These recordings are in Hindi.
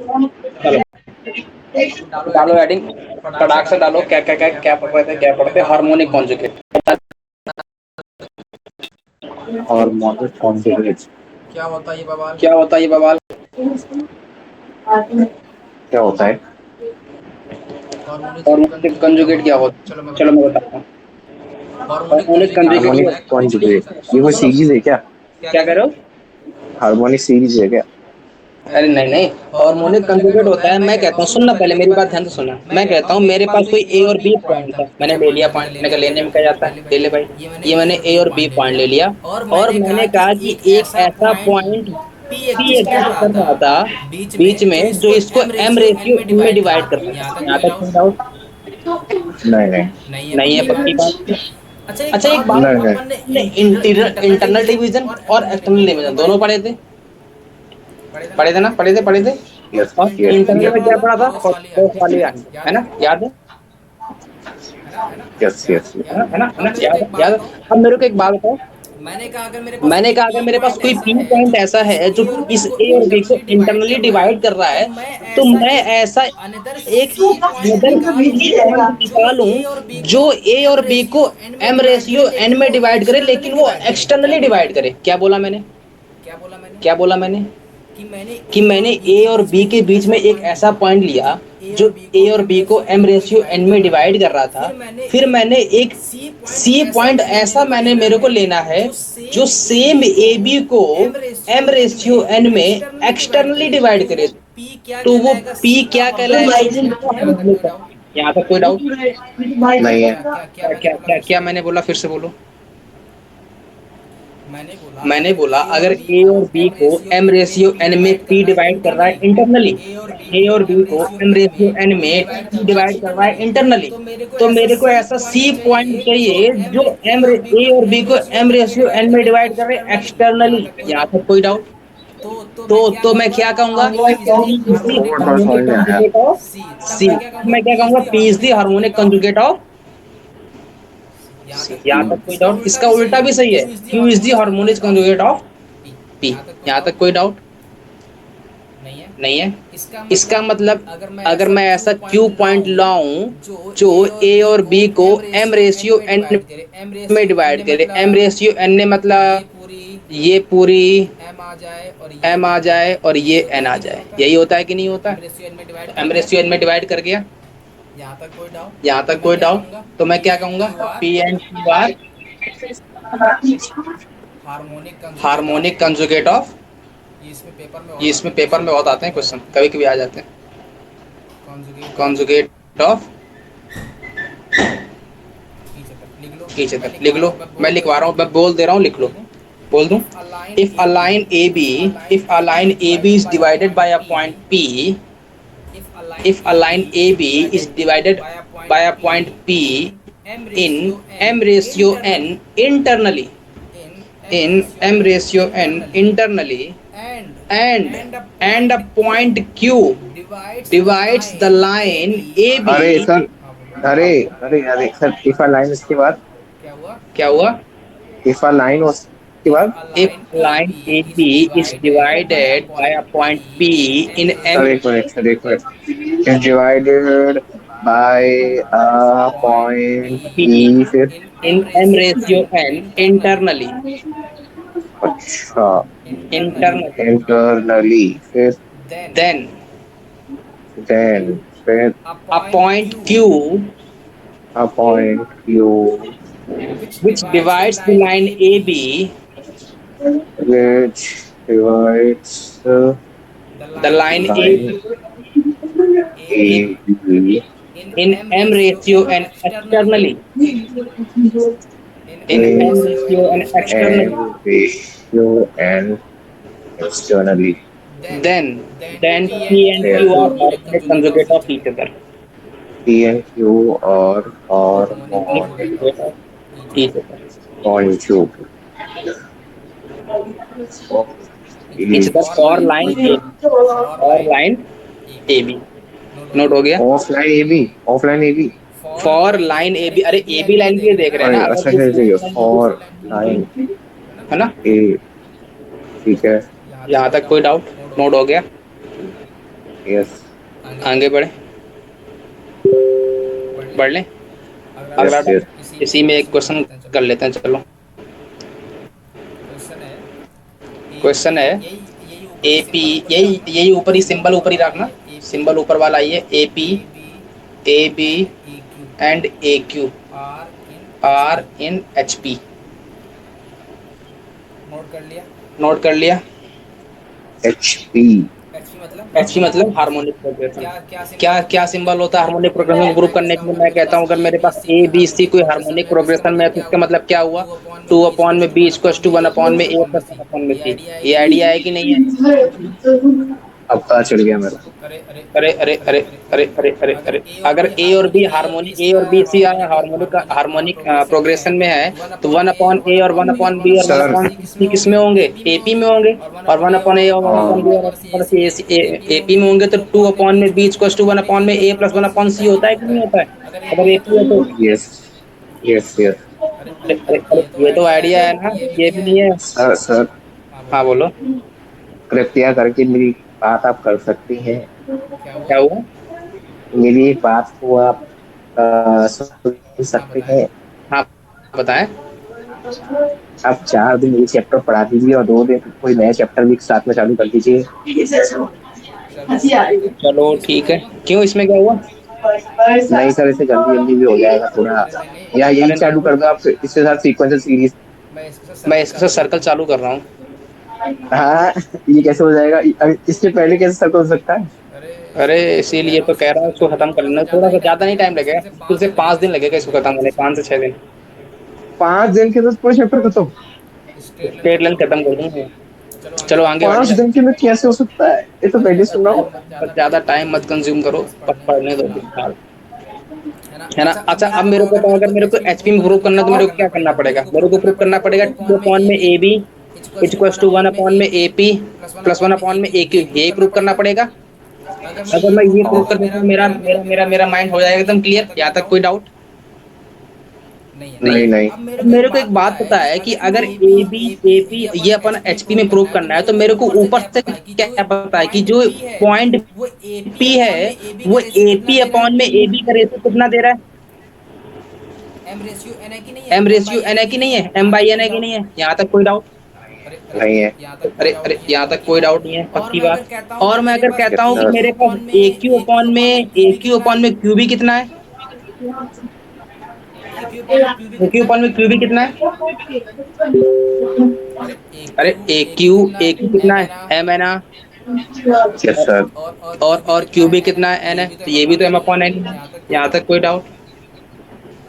चलो डालो हेडिंग, फटाक से डालो। क्या क्या क्या क्या पढ़ते हार्मोनिक कॉन्जुगेट। हार्मोनिक कॉन्जुगेट क्या होता है ये बवाल? क्या होता है ये बवाल? क्या होता है? हार्मोनिक हार्मोनिक कंजुगेट क्या कॉन्जुगेट क्या होता है? होता चलो है? मैं चलो मैं बताता हूँ। बताता हूँ। Harmonic harmonic conjugate conjugate harmonic conjugate ये कोई सुनो। सीरीज है क्या? क्या कह रहे हो? हार्मोनिक सीरीज है क्या? अरे नहीं नहीं, हार्मोनिक कंजुगेट होता है, मैं कहता हूँ, सुनना पहले मेरी बात ध्यान से सुनना। मैं कहता हूँ मेरे पास कोई ए और बी पॉइंट था, मैंने ले लिया पॉइंट। मैंने कहा लेने में क्या जाता है, ले ले भाई। ये मैंने ए और बी पॉइंट ले लिया, और मैंने कहा कि एक ऐसा पॉइंट पी एग्जिस्ट कर रहा था बीच में जो इसको एम रेशियो एन में डिवाइड कर रहा था। यहाँ तक कोई डाउट नहीं नहीं नहीं है? पक्की बात। अच्छा एक बात नहीं बताओ, नहीं। हमने इंटरनल डिवीजन और एक्सटर्नल डिवीजन दोनों पढ़े थे? पढ़े थे ना? पढ़े थे। यस और यस इंटरनल में क्या पढ़ा था? यस कॉस वाली आंटी, है ना? याद यस यस। है ना? याद है। अब मेरे को एक बात बताओ, मैंने कहा अगर मेरे पास कोई पी पॉइंट ऐसा है जो इस ए और बी को इंटरनली डिवाइड कर रहा है, तो मैं ऐसा एक अदर सी पॉइंट निकालूं जो ए और बी को एम रेशियो एन में डिवाइड करे, लेकिन वो एक्सटर्नली डिवाइड करे। क्या बोला मैंने? क्या बोला मैंने? कि मैंने ए और बी के बीच में एक ऐसा पॉइंट लिया जो ए और बी को एम रेशियो एन में डिवाइड कर रहा था। फिर मैंने एक सी पॉइंट ऐसा मैंने मेरे को लेना है जो सेम ए बी को एम रेशियो एन में एक्सटर्नली डिवाइड करे, तो वो पी क्या कहलाएगा? यहाँ तक कोई डाउट? नहीं है। क्या मैंने बोला, फिर से बोलो। मैंने बोला अगर ए और बी को एम रेशियो एन में पी डिवाइड कर रहा है इंटरनली, ए और बी को एम रेशियो एन में पी डिवाइड कर रहा है इंटरनली, तो मेरे को ऐसा सी पॉइंट चाहिए जो ए और बी को एम रेशियो एन में डिवाइड कर रहे हैं एक्सटर्नली। यहाँ तक कोई डाउट? तो मैं क्या कहूंगा? P is the थोड़ा समझ harmonic में आया। conjugate of C। मैं क्या कहूंगा? P is the harmonic conjugate of C। यहाँ तक कोई डाउट? इसका उल्टा भी सही है, Q is the harmonic conjugate of P। यहाँ तक कोई डाउट नहीं है? इसका मतलब अगर मैं ऐसा Q पॉइंट लाऊं जो A और B को M रेशियो N में डिवाइड करे, M रेशियो N ने मतलब ये पूरी M आ जाए और ये N आ जाए, यही होता है कि नहीं होता? M रेशियो N में डिवाइड कर गया। यहाँ तक कोई डाउट? तो मैं क्या कहूंगा? P and Q are harmonic conjugate of. ये इसमें पेपर में बहुत आते हैं क्वेश्चन, कभी कभी आ जाते हैं। कॉन्जुगेट ऑफ खींचे तक लिख लो। मैं लिखवा रहा हूँ, मैं बोल दे रहा हूँ, लिख लो। बोल दूं? If a line A B is divided by a point P, if a line AB is divided by a point P in M ratio n internally, in M ratio n internally, and a point Q divides the line अरे AB। सर, अरे अरे अरे सर, इफ अ लाइन उसके बाद, क्या हुआ? इफ अ लाइन उसके बाद। If line AB is divided by a point P in sir M एक मिनट, सर एक minute. Is divided by point E, फिर? in M ratio n internally, अच्छा, internally, इंटरनली, फिर? then देन, फिर? a point Q a point U which divides the line AB, which divides the line line AB A B in M ratio n externally, in M ratio n externally, and ratio and externally, then P and Q are harmonic conjugate of each other, P and Q or harmonic conjugate of each other, on Q. each other for line AB, और line AB। नोट हो गया? Of line A B. For line A B, अरे ए बी लाइन भी देख रहे हैं अरे ना, अच्छा अगर अच्छा अच्छा, फॉर लाइन है ना? ए, ठीक है। यहाँ तक कोई डाउट? नोट हो गया? यस आगे बढ़े, बढ़ लें। अगला यस यस। इसी में एक क्वेश्चन कर लेते हैं, चलो। क्वेश्चन है, एपी, यही यही ऊपर ही सिंबल ऊपर ही रखना, सिंबल ऊपर वाला ये AP, A B and A Q are in H P. Note कर लिया। H P. एच पी मतलब हार्मोनिक प्रोग्रेशन। क्या क्या सिंबल होता है हार्मोनिक प्रोग्रेशन को प्रूव करने के लिए? मैं कहता हूँ अगर मेरे पास ए बी सी कोई हार्मोनिक प्रोग्रेशन में है तो इसका मतलब क्या हुआ? टू अपॉन में B equal to one upon में ए प्लस वन अपॉन में सी। ये आइडिया है कि नहीं है? अब पता चल गया मेरे को। अरे अरे अरे अरे अरे अरे अरे, अगर ए और बी हार्मोनिक, ए और B C harmonic harmonic progression में है तो वन अपॉन ए और वन अपॉन बी और वन सर अपॉन सी किस में होंगे? एपी में होंगे। और वन अपॉन ए और वन अपॉन बी और वन अपॉन सी एपी में होंगे, तो टू अपॉन में B equal to one upon में A plus one upon C होता है कि नहीं होता है? अगर एपी है तो यस यस यस। अरे अरे अरे, ये तो आइडिया है ना, ये भी नहीं है। सर सर, हाँ बोलो। कृपया करके मेरी बात आप कर सकती हैं? क्या हुआ? मेरी एक बात को आप सुन सकते हैं? हाँ बताएं। आप 4 दिन ये चैप्टर पढ़ा दीजिए और 2 दिन कोई नया चैप्टर भी साथ में चालू कर दीजिए। चलो ठीक है, क्यों, इसमें क्या हुआ? नहीं सर, इसे जल्दी जल्दी भी हो जाएगा थोड़ा। या यही अरे चालू कर दो आप, इसके साथ सीक्वेंशियल सीरीज। मैं इसके साथ सर्कल चालू कर रहा हूँ। हाँ, ये कैसे हो जाएगा? इससे पहले कैसे सर्कल हो सकता है? अरे इसीलिए तो कह रहा हूँ, इसको खत्म कर लेना, थोड़ा सा ज्यादा नहीं टाइम लगेगा, मुश्किल से 5 दिन लगेगा इसको खत्म होने, 5 से 6 दिन। 5 दिन के अंदर पूरा चैप्टर खत्म? स्ट्रेट लाइन खत्म कर दूंगा। चलो आगे बढ़ 5 दिन के अंदर कैसे हो सकता है? ये तो पहले सुन रहा हूँ। बस ज्यादा टाइम मत कंज्यूम करो, बस पढ़ने दो फिलहाल, है ना। अच्छा अब मेरे को तो, अगर मेरे को एचपी में प्रूव करना है तो मेरे को क्या करना पड़ेगा? मेरे को प्रूव करना पड़ेगा टू अपॉन में A B equal to one upon में A P plus one upon में ए क्यू, यही प्रूव करना पड़ेगा। अगर मैं ये प्रूव कर देता हूँ, मेरा मेरा मेरा मेरा माइंड हो जाएगा एकदम क्लियर। यहाँ तक कोई डाउट नहीं नहीं है? नहीं। अब मेरे को एक बात पता है कि अगर ए बी ए पी ये अपन एचपी में प्रूव करना है तो मेरे को ऊपर से क्या पता है कि जो पॉइंट पी है वो एपी अपॉन में ए बी का रेशियो कितना दे रहा है? एम रेशियो एन है कि नहीं है? एम बाई एन है कि नहीं है? यहाँ तक कोई डाउट नहीं है। अरे अरे, यहाँ तक कोई डाउट नहीं है, पक्की बात। और मैं अगर कहता हूँ कि सर, मेरे पास ए क्यू अपॉन में क्यू भी कितना है? ए क्यू अपॉन में क्यू भी कितना है? अरे ए क्यू कितना है? एम है ना। Yes sir. और क्यू भी कितना है? एन है, तो ये भी तो एम अपॉन एन है। यहाँ तक कोई डाउट?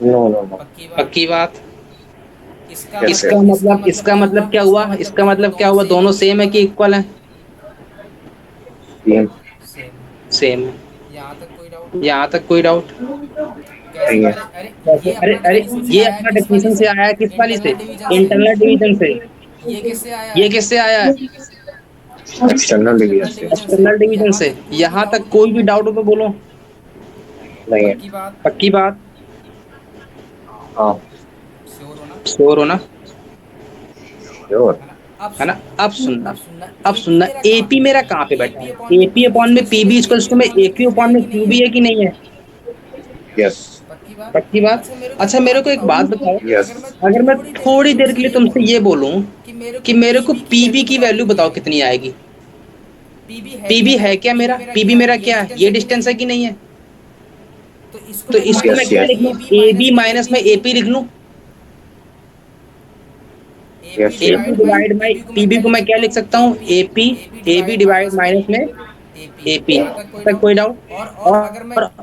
No no no. पक्की बात। यस इसका मतलब क्या हुआ? इसका मतलब क्या हुआ? दोनों सेम है कि इक्वल है? सर। सेम है। यहाँ तक कोई डाउट? नहीं है। अरे अरे, ये अपना डेफिनेशन से आया है, किस वाली से? इंटरनल डिवीजन से। ये किससे आया है? एक्सटर्नल डिवीजन से। एक्सटर्नल डिवीजन से। यहाँ तक कोई भी डाउट हो तो बोलो। नहीं है। पक्की बात? हाँ श्योर हो ना? श्योर। है ना। अब सुनना, एपी मेरा कहाँ पे बैठा है? एपी अपॉन में पीबी इक्वल्स टू में एक्यू अपॉन में क्यूबी है कि नहीं है? यस पक्की बात। अच्छा मेरे को एक बात बताओ, यस। अगर मैं थोड़ी देर के लिए तुमसे ये बोलूं कि मेरे को पीबी की वैल्यू बताओ कितनी आएगी? पीबी है क्या मेरा? पीबी मेरा क्या है? ये डिस्टेंस है कि नहीं है? तो इसको मैं यस क्या यस लिख लूं? ए बी माइनस में एपी लिख लूं? Yes A B divide by PB को मैं क्या लिख सकता हूँ? AP, A B divide minus में एपी। तक कोई डाउट?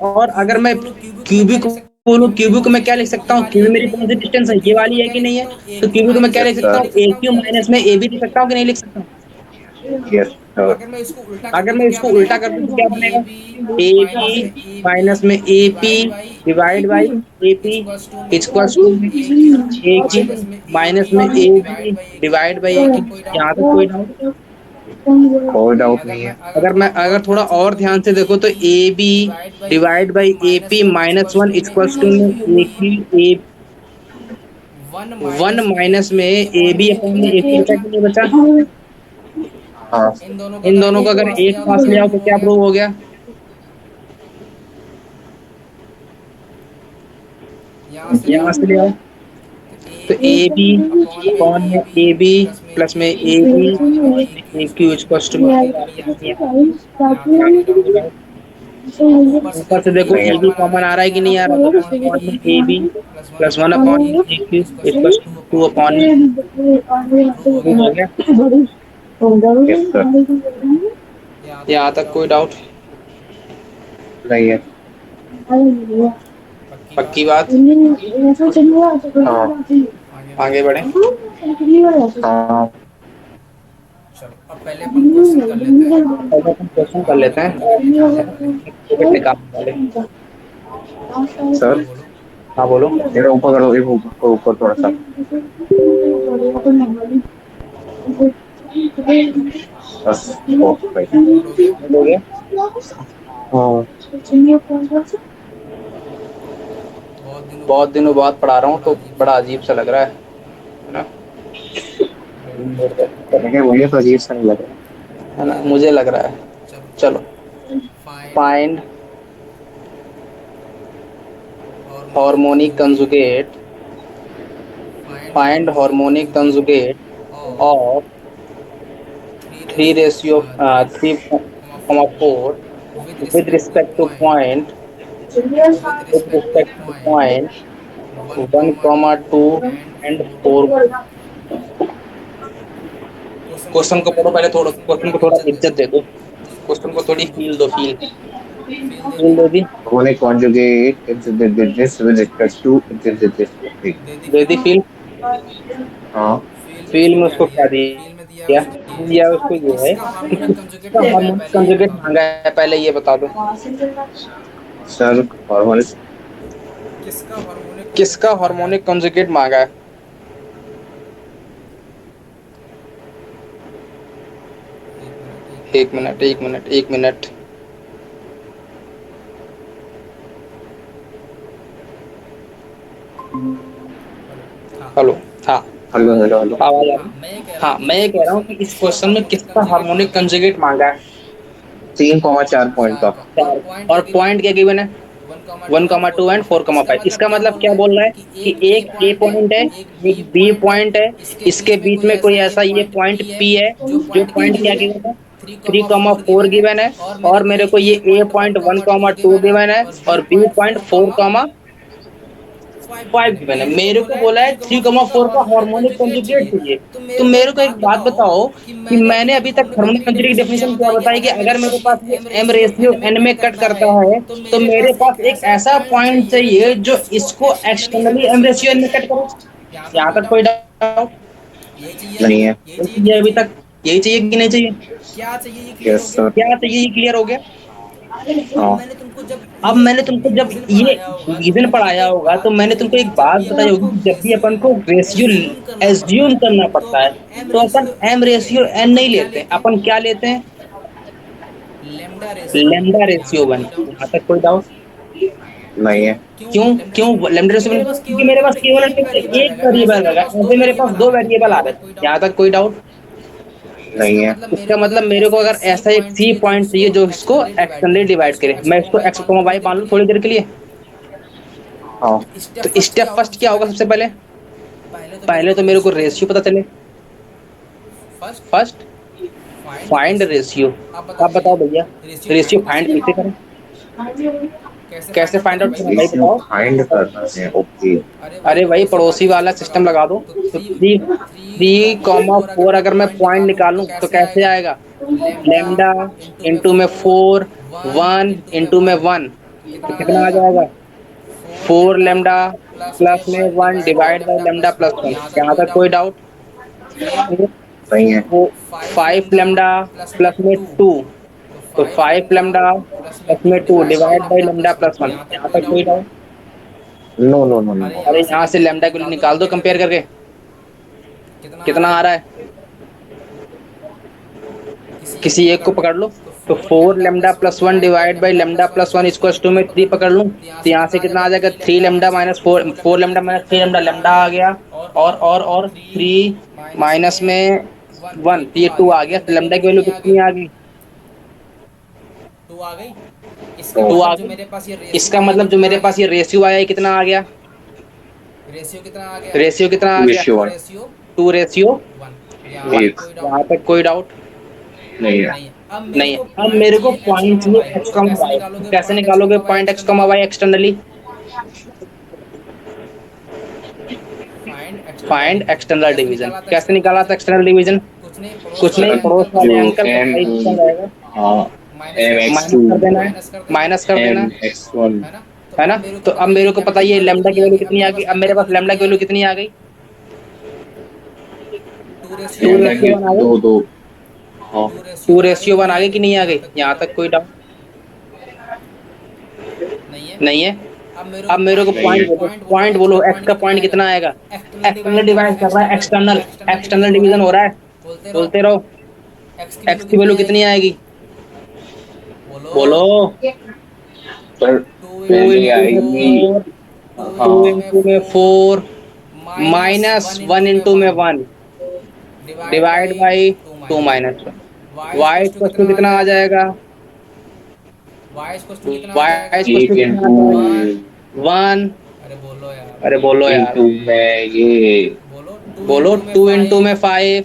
और अगर मैं क्यूबी को बोलूं, क्यूबी को मैं क्या लिख सकता हूँ? क्यूबी मेरी कौन सी डिस्टेंस है? ये वाली है कि नहीं है? तो क्यूबी को मैं क्या लिख यस सकता सर। हूँ? ए क्यू माइनस में ए बी लिख सकता हूँ कि नहीं लिख सकता? Yes sir. अगर मैं इसको उल्टा कर दूं तो क्या बनेगा? ए बी माइनस में A P divide by A P equals to A Q minus में A B divide by A Q. यहाँ तक कोई डाउट? कोई डाउट नहीं है। अगर थोड़ा और ध्यान से देखो तो A B divide by A P minus one equals to में A Q A one minus में ए बी अपॉन में ए पी बचा कि नहीं बचा? हाँ इन दोनों को अगर एक पास ले आओ तो क्या प्रूव हो गया? यहाँ से ले आओ तो ए बी अपॉन में ए बी प्लस में A B A Q equals to में आर के नहीं है। ऊपर से देखो ए बी कॉमन आ रहा है कि नहीं आ रहा, तो वन अपॉन में A B plus one upon में A Q equals to two upon में प्रूव हो गया। यहाँ तक कोई डाउट नहीं है। पक्की बात? हाँ आगे बढ़े। हाँ पहले अपन क्वेश्चन कर लेते हैं निकालने वाले। सर हाँ बोलो। मेरा ऊपर करो, एक ऊपर थोड़ा सा। बस राइट। हो गया। हाँ बहुत दिनों बाद पढ़ा रहा हूँ तो बड़ा अजीब सा लग रहा है ना? मुझे तो अजीब सा नहीं लग रहा है ना, मुझे लग रहा है। चलो, find harmonic conjugate, find harmonic conjugate of 3:3,4 with respect to point, with respect to point 1, 2 and 4। Question को पढ़ो पहले, थोड़ा क्वेश्चन को थोड़ा इज्जत दे दो, क्वेश्चन को थोड़ी फील दो, फील दो दी, harmonic conjugate this with respect to this। They the feel. हाँ फील में उसको क्या दिया दिया उसको ये है कि किसका हार्मोनिक कंजुगेट मांगा है, पहले ये बता दो। सर हार्मोनिक किसका हार्मोनिक कंजुगेट मांगा है? एक मिनट। हेलो। हाँ हेलो आवाज आ रही? हाँ, मैं ये कह रहा हूँ कि इस क्वेश्चन में किसका हार्मोनिक कंजुगेट मांगा है? 3,4 पॉइंट का। और पॉइंट क्या गिवन है? 1, 2 एंड 4,5। इसका मतलब क्या बोल रहा है कि एक ए पॉइंट है, एक बी पॉइंट है, इसके बीच में कोई ऐसा ये पॉइंट पी है जो पॉइंट क्या गिवन है? 3,4 गिवन है, और मेरे को ये ए पॉइंट 1,2 गिवन है और बी पॉइंट 4,5 गिवन है। मेरे को बोला है 3,4 का हार्मोनिक कंजुगेट चाहिए। तो मेरे को एक बात बताओ कि मैंने अभी तक हार्मोनिक कंजुगेट की डेफिनेशन क्या बताई कि अगर मेरे पास ये m रेशियो n में कट करता है तो मेरे पास एक ऐसा पॉइंट चाहिए जो इसको एक्सटर्नली m रेशियो n में कट करे। यहाँ तक कोई डाउट नहीं है। ये अभी तक यही चाहिए कि नहीं चाहिए? Yes sir. क्या चाहिए, ये क्लियर हो गया? हाँ अब मैंने तुमको जब ये रीजन पढ़ाया होगा तो मैंने तुमको एक बात बताई होगी कि जब भी अपन को रेशियो एज्यूम करना पड़ता है तो अपन m रेशियो n नहीं लेते, अपन क्या लेते हैं? Lambda ratio 1। यहाँ तक कोई डाउट नहीं है। क्यों क्यों लेमडा रेशियो 1? क्योंकि मेरे पास केवल एक वेरिएबल है, ऐसे मेरे पास दो वेरिएबल आ रहे हैं। यहाँ तक कोई डाउट नहीं है। इसका मतलब मेरे को अगर ऐसा एक सी पॉइंट चाहिए जो इसको एक्सटर्नली डिवाइड करे, मैं इसको x, y मान लूं थोड़ी देर के लिए। हाँ तो स्टेप फर्स्ट क्या होगा? सबसे पहले तो मेरे को रेशियो पता चले। First find ratio. आप बताओ भैया, रेशियो फाइंड कैसे करें? कैसे फाइंड आउट करें भाई बताओ? फाइंड करना है। ओके अरे भाई पड़ोसी वाला सिस्टम लगा दो। तो 3,4 अगर मैं पॉइंट निकालूं तो कैसे आएगा? लेमडा इंटू में 4, 1 इंटू में 1, तो कितना आ जाएगा? 4 लेमडा प्लस में 1 डिवाइड बाई लेमडा प्लस 1। यहाँ तक कोई डाउट? नहीं है। 5 लेमडा प्लस में 2, तो 5 लेमडा प्लस में 2 डिवाइड बाई लेमडा प्लस 1। यहाँ तक कोई doubt? No no no no. अरे यहाँ से लेमडा को निकाल दो कंपेयर करके, कितना आ रहा है? किसी एक को पकड़ लो। तो 4 lambda plus 1 divide by lambda plus 1 equal to में 3 पकड़ लूँ तो यहाँ से कितना आ जाएगा? 3 lambda minus 4 lambda minus 3 lambda, lambda आ गया, और 3 माइनस में वन, तो ये टू आ गया, तो लेमडा की वैल्यू कितनी आ गई? टू आ गई। इसका तो टू आ मतलब जो गई। मेरे पास ये रेशियो इसका आया मतलब जो कितना आ मेरे गया? पास ये रेशियो आया, ये कितना आ गया? रेशियो कितना आ गया? रेशियो कितना आ गया? Wish two one ratio two ratio one. यहाँ वन। तक एक कोई यहाँ डाउट तक कोई डाउट नहीं है। नहीं है। अब मेरे नहीं है। को अब पॉइंट मेरे को चाहिए एक्स पॉइंट कॉमा चाहिए वाई, एक्स तो कॉमा कैसे वाई, निकालोगे कैसे पॉइंट एक्स निकालोगे comma Y point X comma externally? Y externally? Find external find division. External कैसे डिवीजन, निकाला था कैसे एक्सटर्नल निकाला था डिवीजन? External division? कुछ नहीं, पड़ोस कुछ नहीं, वाले पड़ोस अंकल को वाले यू अंकल का कैन साइज कितना रहेगा, हाँ माइनस एम कर देना एक्स है। माइनस टू कर देना है, माइनस कर देना है। माइनस कर देना एम है एक्स वन है ना? तो है ना? अब मेरे को तो अब बताइए मेरे को लेमडा की बताइए वैल्यू लेमडा कितनी की आ वैल्यू गई। अब कितनी आ मेरे गई? पास अब लेमडा मेरे की पास वैल्यू लेमडा कितनी की आ वैल्यू गई? कितनी आ गई? टू टू रेशियो वन आ लेमडा गई। की रेशियो वन आ गई। दो दो हाँ टू रेशियो टू वन आ गई रेशियो कि वन आ नहीं आ गई कि गई? नहीं आ यहाँ गई? तक कोई यहाँ डाउट तक कोई डाउट नहीं है। नहीं है। अब मेरे को अब मेरे को पॉइंट नहीं बोलो, है। पॉइंट बोलो पॉइंट एक्स बोलो, का एक्स पॉइंट का कितना पॉइंट आएगा? कितना आएगा? एक्सटर्नल एक्सटर्नल डिवाइड कर रहा डिवाइड है, कर रहा है, external external external external division हो रहा डिवीजन है। हो रहा है। बोलते रहो। बोलते रहो। एक्स की एक्स वैल्यू की कितनी वैल्यू कितनी आएगी? आएगी? बोलो। बोलो। पर टू टू इंटू पहले में इंटू में आएगी four, four, two two into हाँ में इंटू में four, four, minus minus one one into में इंटू में one, one, divide divide by by two two minus one. Minus one. Y Y equals to equals to कितना आ कितना आ जाएगा? जाएगा? वाई इक्वल्स टू कितना आ वाई जाएगा? इक्वस टू एक कितना आ इंटू जाएगा? वन। वन। अरे बोलो यार। अरे बोलो यार। इंटू में ये बोलो टू बोलो, इंटू में टू इंटू में five,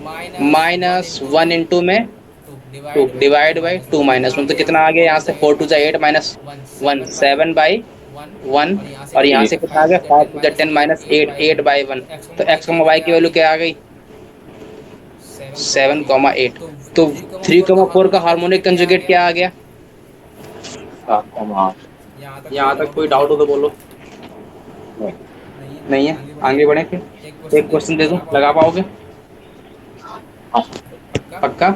five, minus one minus into one में इंटू में two, two, divide by two divide by minus one. Two तो कितना माइनस आ वन, तो गया यहाँ कितना से? आ गया फोर यहाँ टू से? जा एट फोर टू जा minus eight minus one, one, seven by seven by one. One. और यहाँ से और कितना आ यहाँ एक से गया? कितना आ फाइव गया? टू जा फाइव टेन टू जा minus ten eight, minus eight eight, by eight one. By one. तो एक्स तो कॉमा वाई एक्स की कॉमा वैल्यू वाई क्या की आ वैल्यू गई? क्या आ गई? Seven comma seven eight. Comma eight. तो तो थ्री कॉमा थ्री फोर का कॉमा फोर का हार्मोनिक हार्मोनिक कंजुगेट क्या आ कंजुगेट गया? क्या आ गया? 7,8 यहाँ तक कोई यहाँ तक डाउट हो कोई तो डाउट हो बोलो। तो बोलो। नहीं नहीं है। नहीं है। आगे बढ़े। आगे बढ़े फिर। एक क्वेश्चन एक दे दूँ, क्वेश्चन दे दूं, लगा लगा पाओगे? पाओगे? हाँ पक्का? पक्का।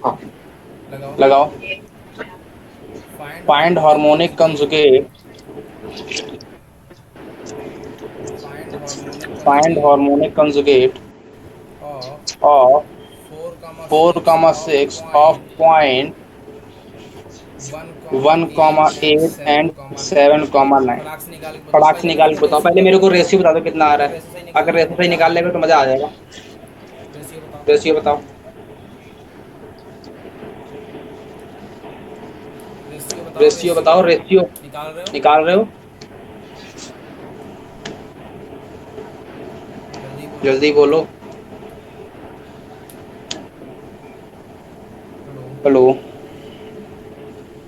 हाँ लगाओ। लगाओ। Find find harmonic harmonic conjugate. Conjugate, find harmonic find conjugate harmonic conjugate of of four comma four six comma of six of point point one comma one comma eight and eight seven and comma nine. Seven comma nine. फटाक से निकाल के बताओ। फटाक से पहले मेरे निकाल को के बताओ, रेशियो पहले बता मेरे दो को कितना आ रेशियो रहा बता है। दो कितना आ रहा अगर है। रेशियो सही निकाल अगर लोगे तो रेशियो सही मजा आ निकाल लेगा जाएगा। तो मजा आ जाएगा। रेशियो बताओ। रेशियो बताओ। रेशियो बताओ। रेशियो रेशियो बताओ। रेशियो निकाल रहे हो? निकाल रहे हो? जल्दी बोलो। जल्दी बोलो। Hello. Hello.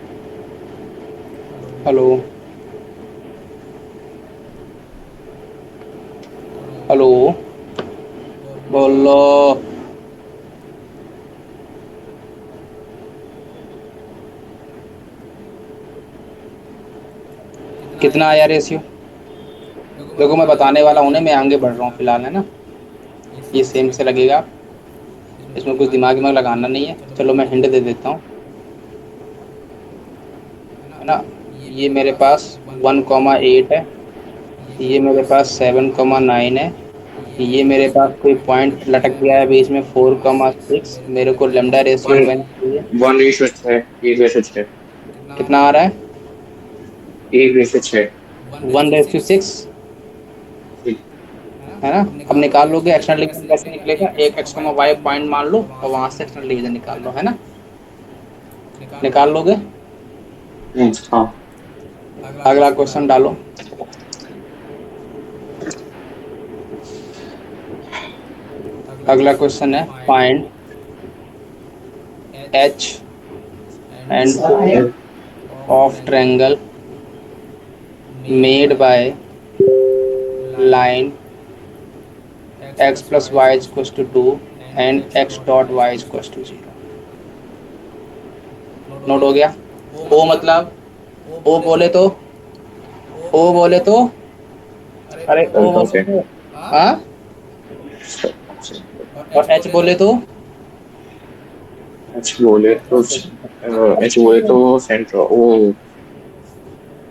Hello. Hello. Hello. Hello. बोलो। बोलो। कितना आया कितना आया रेशियो? रेशियो? देखो मैं देखो मैं बताने वाला बताने हूँ, वाला लेकिन हूँ ना, आगे मैं बढ़ो आगे तुम बढ़ रहा हूँ फिलहाल। फिलहाल, है ना? ये ये सेम से सेम से लगेगा। लगेगा। इसमें कोई इसमें कुछ दिमाग दिमाग दिमाग दिमाग लगाना लगाना नहीं नहीं है। है। चलो चलो मैं मैं हिंट हिंट देता दे हूँ। देता हूँ, है ना? है ना? ये ये मेरे मेरे पास पास one one comma comma eight है। एट है। ये ये मेरे मेरे पास पास seven seven comma comma nine है। नाइन है। ये ये मेरे मेरे पास कोई पास कोई पॉइंट पॉइंट लटक गया लटक है गया है बीच में बीच में, four four comma comma six. तो सिक्स मेरे को मेरे को लेमडा लेमडा रेशियो रेशियो बताना वन वन चाहिए। चाहिए। 1:6 1:6 कितना आ कितना रहा आ है? रहा है? 1:6 वन रेस one two ratio six. Six, है ना? है ना? अब अब निकाल निकाल लोगे लोगे एक्सटर्नल एक्सटर्नल डिवीजन डिवीजन कैसे कैसे निकलेगा? निकलेगा? एक एक्स एक comma X Y comma Y point मान पॉइंट लो मान लो और वहां और से वहां से एक्सटर्नल एक्सटर्नल डिवीजन डिवीजन निकाल निकाल लो। लो, है ना? निकाल निकाल लोगे? लोगे। हाँ अगला अगला क्वेश्चन क्वेश्चन डालो। डालो। अगला अगला क्वेश्चन है क्वेश्चन है find find H H and and O O of of triangle triangle made made by by line line X X plus plus Y Y equals to equals to 2 two and and X X dot dot Y Y equals to equals to 0। Zero. Note हो नोट गया? हो गया। ओ ओ मतलब मतलब? ओ ओ बोले तो बोले तो? ओ ओ बोले तो बोले तो? अरे अरे ओ ओ बोले बोले तो सेंटर तो? हाँ। हाँ। और और एच एच बोले तो बोले तो? एच बोले तो एच बोले तो centre O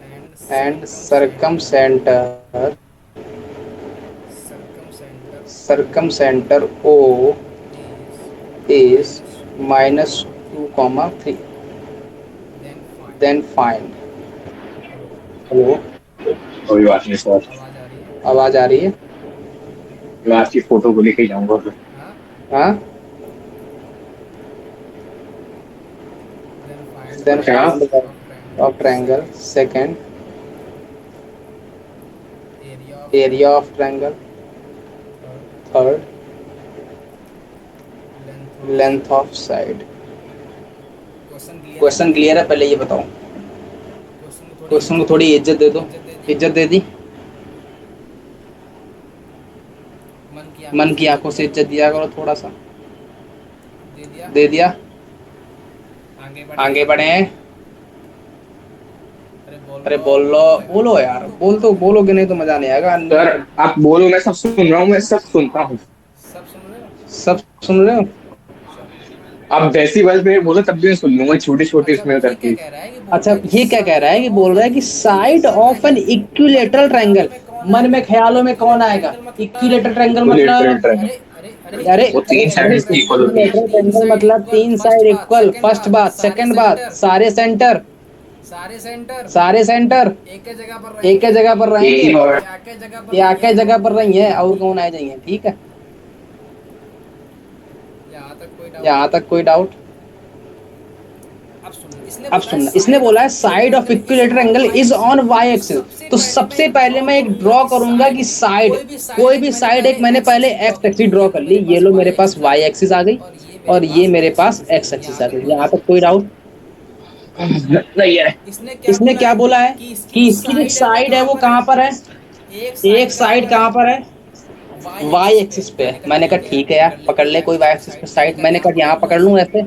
and and circumcenter circumcenter circumcenter O is is minus 2 minus comma 3, 2 comma 3, then find. then find. Hello, hello, कोई बात नहीं सर, आवाज आ रही है? आवाज आ रही है? मैं आपकी फोटो को लेके जाऊंगा फिर। हाँ, हाँ, then find the then क्या? value find the value of of triangle. triangle. Second, Second, area of area triangle. of triangle. Third, Third, length of length side. of side. Question clear है, पहले ये बताओ। क्वेश्चन को थोड़ी इज्जत दे दो। इज्जत दे दी, मन की आंखों से इज्जत दिया करो थोड़ा सा। दे दिया, आगे बढ़े। अरे बोल लो, बोलो यार, बोलोगे नहीं तो मजा नहीं आएगा। सर आप बोलो, मैं सब सुन रहा हूँ, मैं सब सुनता हूँ। सब सुन रहे हो? आप डेसिबल में बोलो तब भी मैं सुन लूंगा, छोटी छोटी इसमें करके। अच्छा, ये क्या कह रहा है कि बोल रहा है कि side of an equilateral triangle. मन में ख्यालों में कौन आएगा? इक्विलेटरल ट्रायंगल इक्विलेटरल मतलब, ट्रायंगल, अरे वो तीन साइड इक्वल होती है। इक्विलेटरल ट्रायंगल मतलब तीन साइड इक्वल। फर्स्ट बात, सेकंड बात, सारे सेंटर, सारे सेंटर एक ही जगह पर एक ही रहेंगे। वर्ड। ये आके जगह पर रही है, और कौन आ जाएंगे? ठीक है, यहाँ तक कोई डाउट? अब सुनना, इसने बोला है side of equilateral angle is on Y axis. तो सबसे पहले मैं एक ड्रॉ करूंगा कि साइड, कोई भी साइड एक मैंने पहले एक्स एक्सिस ड्रॉ कर ली। ये लो मेरे पास वाई एक्सिस आ गई, और ये मेरे पास एक्स एक्सिस आ गई। यहाँ तक कोई डाउट नहीं है। इसने क्या बोला है कि इसकी जो साइड है वो कहाँ पर है? एक साइड कहाँ पर है? वाई एक्सिस पे है। मैंने कहा ठीक है यार, पकड़ ले कोई वाई एक्सिस पे साइड। मैंने कहा यहाँ पकड़ लूँ ऐसे,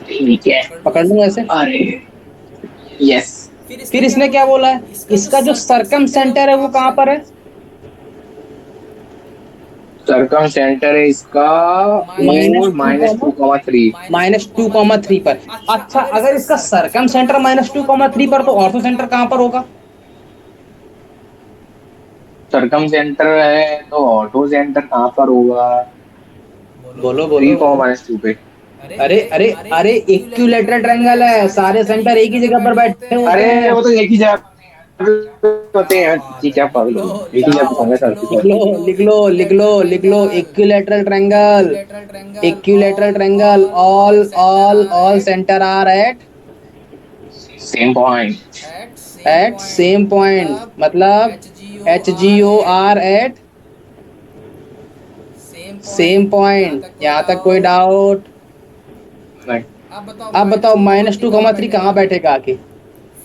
ठीक है, पकड़ लूँ ऐसे। अरे यस। फिर इसने क्या बोला है? इसका जो सरकम सेंटर है वो कहाँ पर है? सरकम सेंटर है इसका -2,3। -2,3 पर। अच्छा, अगर इसका सरकम सेंटर -2,3 पर, तो ऑर्थो सेंटर कहाँ पर होगा? सरकम सेंटर है तो ऑटो सेंटर कहाँ पर होगा? बोलो 3,-2 पे। अरे अरे अरे, इक्विलेटरल ट्रायंगल है, सारे सेंटर एक ही जगह पर बैठे होते अरे हैं। वो तो एक ही जगह होते हैं जी, क्या पागल हो, एक ही जगह होंगे सर के लिख लो, साथ। लिख लो, लिख लो, लिख लो, equilateral triangle. Equilateral triangle, all centre are same point. At same point, मतलब HGOR एट सेम पॉइंट। यहाँ तक कोई डाउट? नहीं, अब बताओ -2,3 कहाँ बैठेगा आके?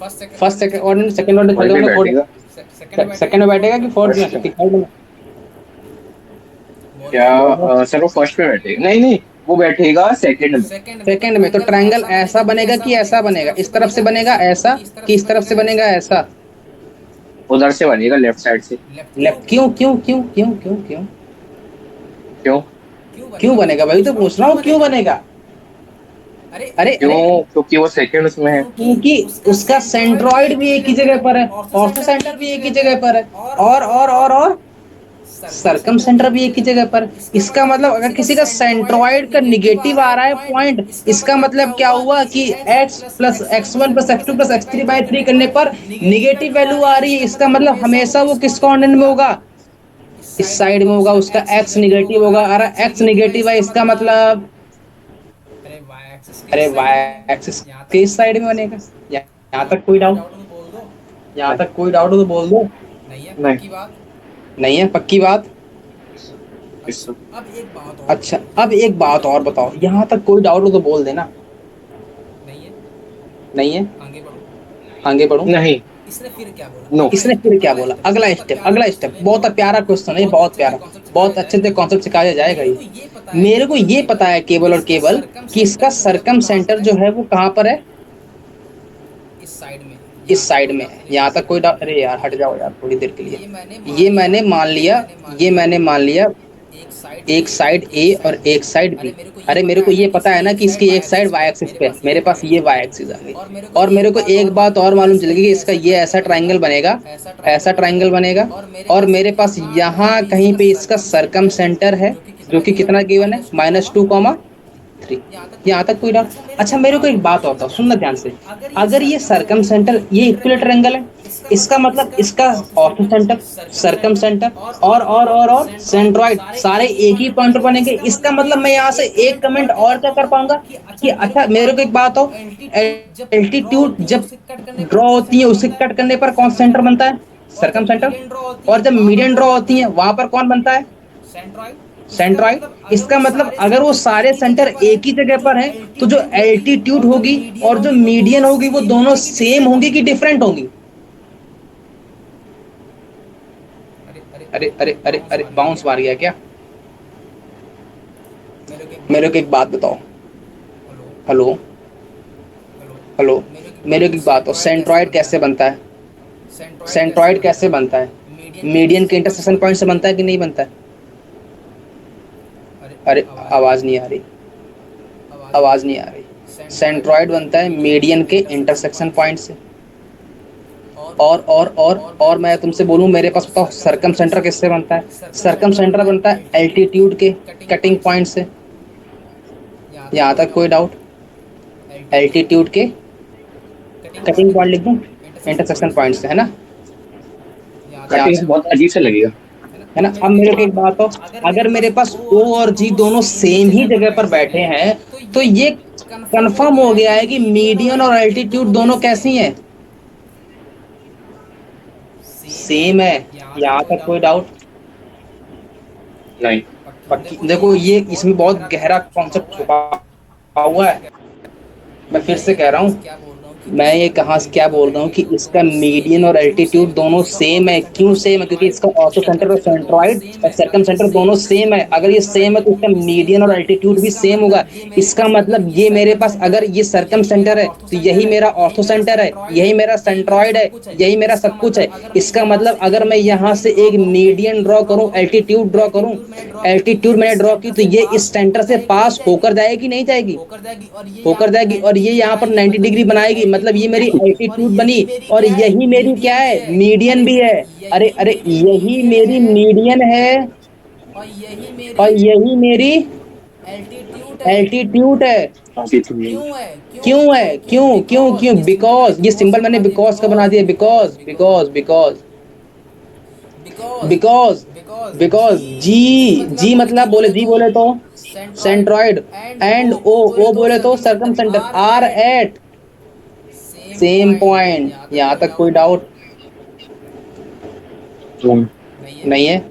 First second order, second order, third वहीं पे ऑर्डर, बैठेगा। फोर्थ? सेकंड में बैठेगा कि फोर्थ में? फर्स्ट में थर्ड में? क्या सर, वो फर्स्ट पे बैठेगा? नहीं नहीं, वो बैठेगा सेकंड में। सेकंड में। तो ट्रायंगल ऐसा बनेगा कि ऐसा बनेगा? इस तरफ से बनेगा ऐसा कि इस तरफ से बनेगा ऐसा? उधर से बनेगा, लेफ्ट साइड से। लेफ्ट। क्यों क्यों क्यों क्यों क्यों क्यों क्यों? क्यों बनेगा? भाई तो पूछ रहा हूँ, क्यों बनेगा? अरे क्यों? क्योंकि वो सेकंड उसमें है। क्योंकि उसका सेंट्रॉइड भी एक ही जगह पर है, ऑर्थो सेंटर भी एक ही जगह पर है, और सरकम सेंटर भी एक ही जगह पर। इसका मतलब अगर किसी का सेंट्रॉइड का निगेटिव आ रहा है पॉइंट, इसका मतलब क्या हुआ कि x + x1 + x2 + x3/3 करने पर निगेटिव वैल्यू आ रही है। इसका मतलब हमेशा वो किस कोऑर्डिनेट में होगा? इस साइड में होगा, उसका x निगेटिव होगा। अरे x निगेटिव है, इसका मतलब अरे y एक्सिस के इस साइड में बनेगा। यहाँ तक कोई डाउट? यहाँ तक कोई डाउट हो तो बोल दो। नहीं, नहीं है? पक्की बात? इस अच्छा, अब एक बात और बताओ, यहाँ तक कोई डाउट हो तो बोल देना। नहीं है? आगे बढ़ो। नहीं, नो। इसने फिर क्या बोला? अगला स्टेप, अगला स्टेप बहुत प्यारा क्वेश्चन है, बहुत प्यारा, बहुत अच्छे से कॉन्सेप्ट सिखाया जाएगा ये। मेरे को ये पता है केवल और केवल कि इसका सरकम सेंटर जो है वो कहाँ पर है? इस साइड में। यहाँ तक कोई डाउट? अरे यार हट जाओ यार थोड़ी देर के लिए। ये मैंने मान लिया एक साइड A और एक साइड B। अरे मेरे को ये पता है ना कि इसकी एक साइड y एक्सिस पे है, मेरे पास ये y एक्सिस आ गई। और मेरे को एक बात और मालूम चलेगी कि इसका ये ऐसा ट्रायंगल बनेगा, ऐसा ट्रायंगल बनेगा, और मेरे पास यहाँ कहीं पे इसका सरकम सेंटर है, जो कि कितना गिवन है? -2,3। यहाँ तक कोई डाउट? अच्छा, मेरे को एक बात और बताओ, सुनना ध्यान से। अगर ये सरकम सेंटर, ये इक्विलेटरल एंगल है, इसका मतलब इसका ऑर्थो सेंटर, सरकम सेंटर और सेंट्रॉइड सारे एक ही पॉइंट पर बनेंगे। इसका मतलब मैं यहाँ से एक कमेंट और क्या कर पाऊंगा कि अच्छा मेरे को एक बात हो, एल्टीट्यूड जब ड्रॉ होती है उसे कट करने पर कौन सेंटर बनता है? सरकम सेंटर। और जब मीडियन ड्रॉ होती है वहां पर कौन बनता है? सेंट्रॉइड, इसका मतलब अगर वो सारे सेंटर एक ही जगह पर हैं तो जो एल्टीट्यूड होगी और जो मीडियन होगी वो दोनों सेम होंगी कि डिफरेंट होंगी? अरे अरे अरे अरे अरे बाउंस अरे मार गया बाउंस क्या? मार गया क्या? मेरे मेरे को को एक एक बात बताओ। हेलो हेलो हेलो हेलो मेरे को एक मेरे बात को तो एक बात बताओ, सेंट्रॉइड कैसे बनता है? सेंट्रॉइड सेंट्रॉइड कैसे कैसे बनता बनता है? है? मीडियन के इंटरसेक्शन पॉइंट से बनता है कि नहीं बनता है? अरे अरे आवाज नहीं आ आवाज रही। नहीं आ रही। आवाज नहीं आ आवाज नहीं रही। आ रही। सेंट्रॉइड सेंट्रॉइड बनता है बनता है मीडियन के मीडियन के इंटरसेक्शन इंटरसेक्शन पॉइंट से। पॉइंट से। और और और और और मैं तुमसे बोलूं, मेरे पास बताओ सरकम सेंटर किससे बनता है? सरकम सेंटर बनता है एल्टीट्यूड के कटिंग पॉइंट से। यहाँ तक कोई डाउट? एल्टीट्यूड के कटिंग पॉइंट लिख दूं? इंटरसेक्शन पॉइंट से, है ना? यहाँ कटिंग तक बहुत अजीब से लगेगा। है ना? अब मेरे को एक बात हो, अगर मेरे पास ओ और जी दोनों सेम ही जगह पर बैठे हैं तो ये कंफर्म हो गया है कि मीडियन और एल्टीट्यूड दोनों कैसी हैं? सेम है। यहाँ तक कोई डाउट? नहीं। पक्की देखो, ये इसमें बहुत गहरा कॉन्सेप्ट छुपा हुआ है। मैं फिर से कह रहा हूँ, मैं ये कहाँ से क्या बोल रहा हूँ कि इसका मीडियन और एल्टीट्यूड दोनों सेम है। क्यों सेम है? क्योंकि इसका ऑर्थो सेंटर और सेंट्रॉइड और सर्कम सेंटर दोनों सेम है। अगर ये सेम है तो इसका मीडियन और एल्टीट्यूड भी सेम होगा। इसका मतलब ये मेरे पास अगर ये सर्कम सेंटर है तो यही मेरा ऑर्थो सेंटर है, यही मेरा सेंट्रॉइड है, यही मेरा सब कुछ है। इसका मतलब अगर मैं यहाँ से एक मीडियन ड्रॉ करूँ, एल्टीट्यूड ड्रॉ करूँ, एल्टीट्यूड मैंने ड्रॉ की तो ये इस सेंटर से पास होकर जाएगी नहीं जाएगी? होकर जाएगी। और ये यहाँ पर 90 डिग्री बनाएगी, मतलब ये मेरी एल्टीट्यूड बनी और यही मेरी क्या है? मीडियन भी है। अरे अरे यही मेरी मीडियन है और यही मेरी एल्टीट्यूड है। अभी तो नहीं। क्यों है? क्यों क्यों क्यों? बिकॉज ये सिंबल मैंने बिकॉज का बना दिया। Because because because because because जी, जी मतलब बोले, जी बोले तो सेंट्रॉइड, एंड ओ, ओ बोले तो circumcentre, are at same point. यहाँ तक कोई डाउट नहीं। नहीं है?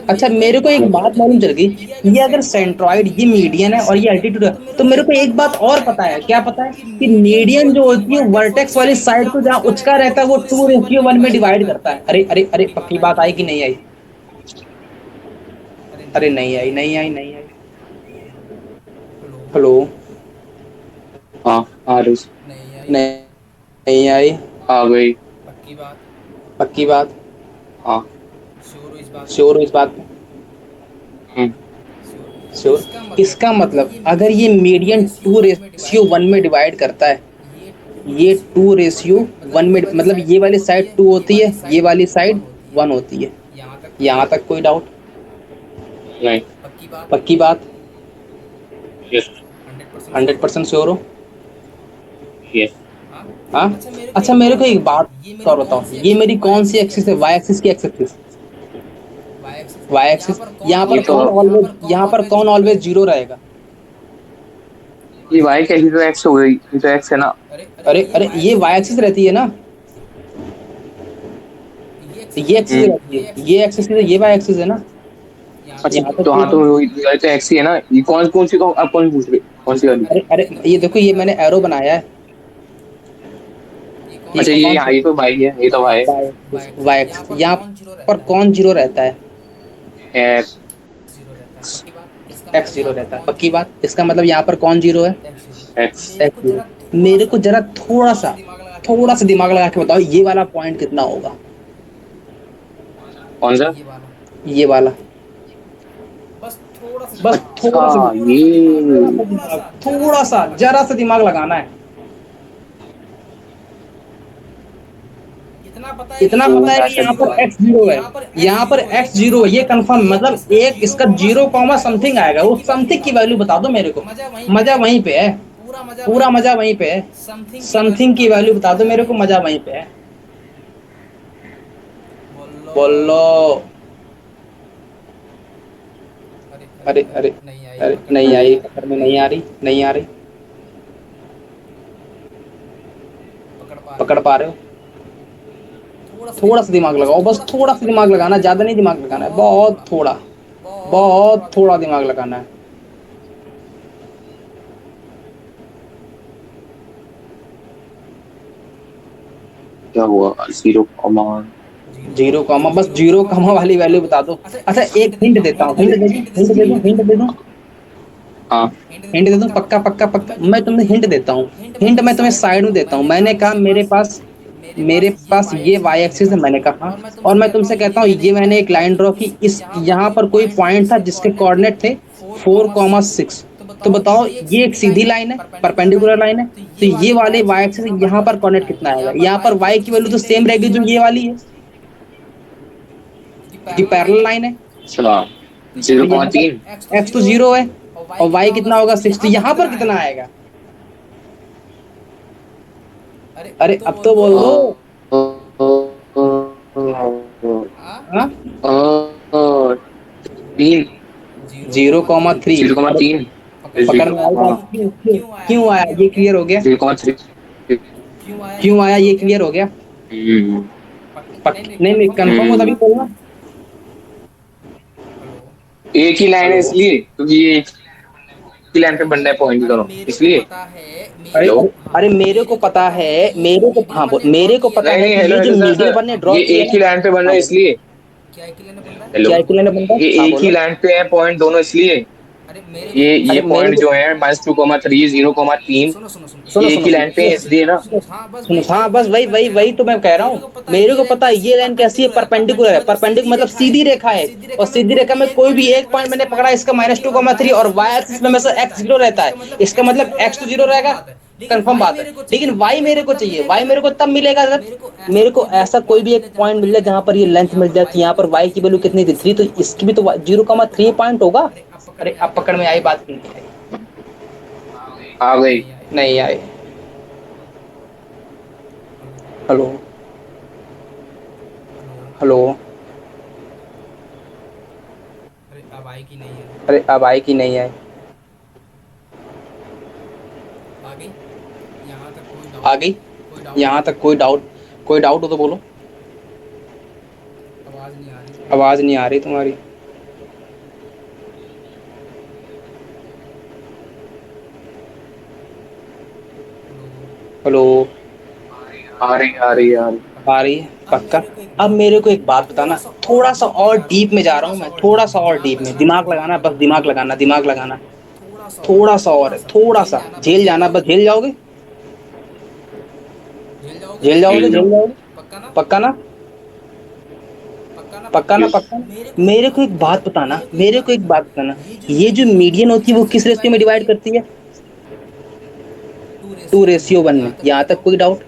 अच्छा मेरे को एक बात मालूम चल गई, ये अगर सेंट्रॉइड, ये मीडियन है और ये एल्टीट्यूड है, तो मेरे को एक बात और पता है। क्या पता है? कि मीडियन जो होती है वर्टेक्स वाली साइड को जहाँ उचका रहता है वो 2:1 में डिवाइड करता है। अरे अरे अरे पक्की बात आई कि नहीं आई? अरे नहीं आई, नहीं आई, नहीं आई। हेलो? हाँ आ रही। नहीं, नहीं आई। आ गई। पक्की बात? हाँ। श्योर हो इस बात पे? हम्म। श्योर। इसका मतलब अगर ये मीडियन 2:1 में डिवाइड करता है, ये 2:1 में, मतलब ये वाली साइड 2 होती है, ये वाली साइड 1 होती है। यहाँ तक कोई डाउट? नहीं। पक्की बात? यस। 100% श्योर हो? यस। हाँ। अच्छा मेरे को एक बात और बताओ, ये मेरी कौन सी एक्सिस है? वाई एक्सिस की एक्सिस? Y axis. ये तो यहाँ पर कौन ऑलवेज जीरो रहेगा? ये वाई कैसी तो एक्स हो गई, ये तो एक्स है ना। अरे अरे ये वाई एक्सिस रहती है ना, ये एक्सिस हम्म। रहती है, ये एक्सिस है, ये वाई एक्सिस है ना। अच्छा यहाँ तक तो कोई हाँ तो डाउट? ये तो एक्स ही है ना। ये कौन कौन सी, तो आप कौन सी पूछ रहे, कौन सी वाली? अरे अरे ये देखो, ये मैंने एरो बनाया है, ये अच्छा ये, कौन हाँ ये तो वाई है, ये तो Y Y axis, Y axis. यहाँ पर कौन जीरो रहता है? है। एक्स जीरो रहता है। पक्की बात? इसका मतलब यहाँ पर कौन जीरो है? एक्स। X zero. मेरे को जरा थोड़ा सा दिमाग लगा के बताओ, ये वाला पॉइंट कितना होगा? कौन सा? ये वाला। बस अच्छा ये। थोड़ा सा जरा सा दिमाग लगाना है। इतना तो पता है मैं कि यहाँ चल पर एक्स जीरो है, यहाँ पर एक्स जीरो है, ये कंफर्म, मतलब एक इसका 0 समथिंग आएगा। वो समथिंग की वैल्यू बता दो मेरे को, मजा वहीं पे है, पूरा मजा वहीं पे है। समथिंग की वैल्यू बता दो मेरे को, मजा वहीं पे है। बोलो। अरे अरे अरे नहीं आई, पकड़ में नहीं आ रही, नहीं आ रही। पकड़ पा रहे हो? थोड़ा सा दिमाग लगाओ, बस थोड़ा सा दिमाग लगाना, ज्यादा नहीं दिमाग लगाना है, बहुत थोड़ा। बहुत थोड़ा दिमाग लगाना है। क्या हुआ? 0, जीरो कॉमा, बस जीरो कॉमा वाली वैल्यू बता दो। अच्छा एक हिंट देता हूँ, हिंट दे दूँ, हिंट दे दूँ, हिंट दे दूँ, हाँ हिंट दे दूँ, पक्का पक्का पक्का, मैं तुम्हें हिंट देता हूँ। हिंट मैं तुम्हें साइड में देता हूँ। मैंने कहा मेरे पास ये वाई एक्सिस है, मैंने कहा। और मैं तुमसे कहता हूँ ये मैंने एक लाइन ड्रॉ की, इस यहाँ पर कोई पॉइंट था जिसके कोऑर्डिनेट थे 4,6। तो बताओ ये एक सीधी लाइन है, परपेंडिकुलर लाइन है, तो ये वाले वाई एक्सिस यहाँ पर कोऑर्डिनेट कितना आएगा? यहाँ पर वाई की वैल्यू तो सेम रहेगी जो ये वाली है, ये पैरेलल लाइन है। अच्छा, तो जीरो कॉमा यहाँ तीन पर एक्स तो जीरो है और वाई कितना होगा 6, तो यहाँ पर कितना आएगा? अरे अब तो बोल दो। हाँ, तीन, 0,3। 0,3। पकड़ में आई बात? क्यों क्यों क्यों आया, ये क्लियर हो गया? 0,3। क्यों आया ये क्लियर हो गया? नहीं नहीं, कंफर्म हो तभी बोलना। एक ही लाइन है हेलो। इसलिए, क्योंकि ये एक ही लाइन पे बनना है पॉइंट दोनों, इसलिए। अरे हेलो। अरे मेरे को पता है, मेरे को पता नहीं है नहीं, कि हेलो ये जो hello sir median sir, one ने ड्रॉ ये किया एक ना। ही लाइन पे बन रहा हाँ है बोलो। इसलिए। हेलो। क्या एक लाइन बन रहा है? ये हाँ एक ही बोलो। लाइन पे है पॉइंट दोनों, इसलिए। ये अरे मेरे पॉइंट को जो है -2,3, 0,3, सुनो ये एक सुनो ही सुनो लाइन पे है इसलिए ना। सुनो, हाँ बस वही वही वही तो मैं कह रहा हूँ। मेरे को पता है ये लाइन कैसी है, परपेंडिकुलर है। परपेंडिकुलर मतलब सीधी रेखा है, और सीधी रेखा में कोई भी एक पॉइंट मैंने पकड़ा, इसका -2,3, और वाई एक्सिस में हमेशा एक्स जीरो रहता है, इसका मतलब एक्स तो जीरो रहेगा, कंफर्म बात है। लेकिन वाई मेरे को चाहिए, वाई मेरे को तब मिलेगा जब मेरे को ऐसा कोई भी एक पॉइंट मिल जाए जहां पर ये लेंथ मिल जाए, कि यहाँ पर वाई की वैल्यू कितनी थी 3, तो इसकी भी तो 0,3 पॉइंट होगा। अरे अब पकड़ में आई बात की नहीं आई? आ गई। नहीं आई। हेलो। हेलो। अरे अब आई कि नहीं आई? आ गई? यहाँ तक कोई डाउट हो तो बोलो। आवाज नहीं आ रही तुम्हारी। हेलो। आ रही। आ रही है पक्का? अब मेरे को एक बात बताना, थोड़ा सा और डीप में जा रहा हूँ मैं, थोड़ा सा और डीप में, दिमाग लगाना, बस दिमाग लगाना, दिमाग लगाना। थोड़ा सा और है, थोड़ा सा झेल जाना, बस झेल जाओगे, झेल जाओगे, खेल लो। झेल जाओगे, पक्का ना? पक्का ना? यस। पक्का ना? मेरे को एक बात बताना, मेरे को एक बात बताना, ये जो मीडियन होती है वो किस रेशियो में डिवाइड करती है? 2:1 में। यहाँ तक कोई डाउट?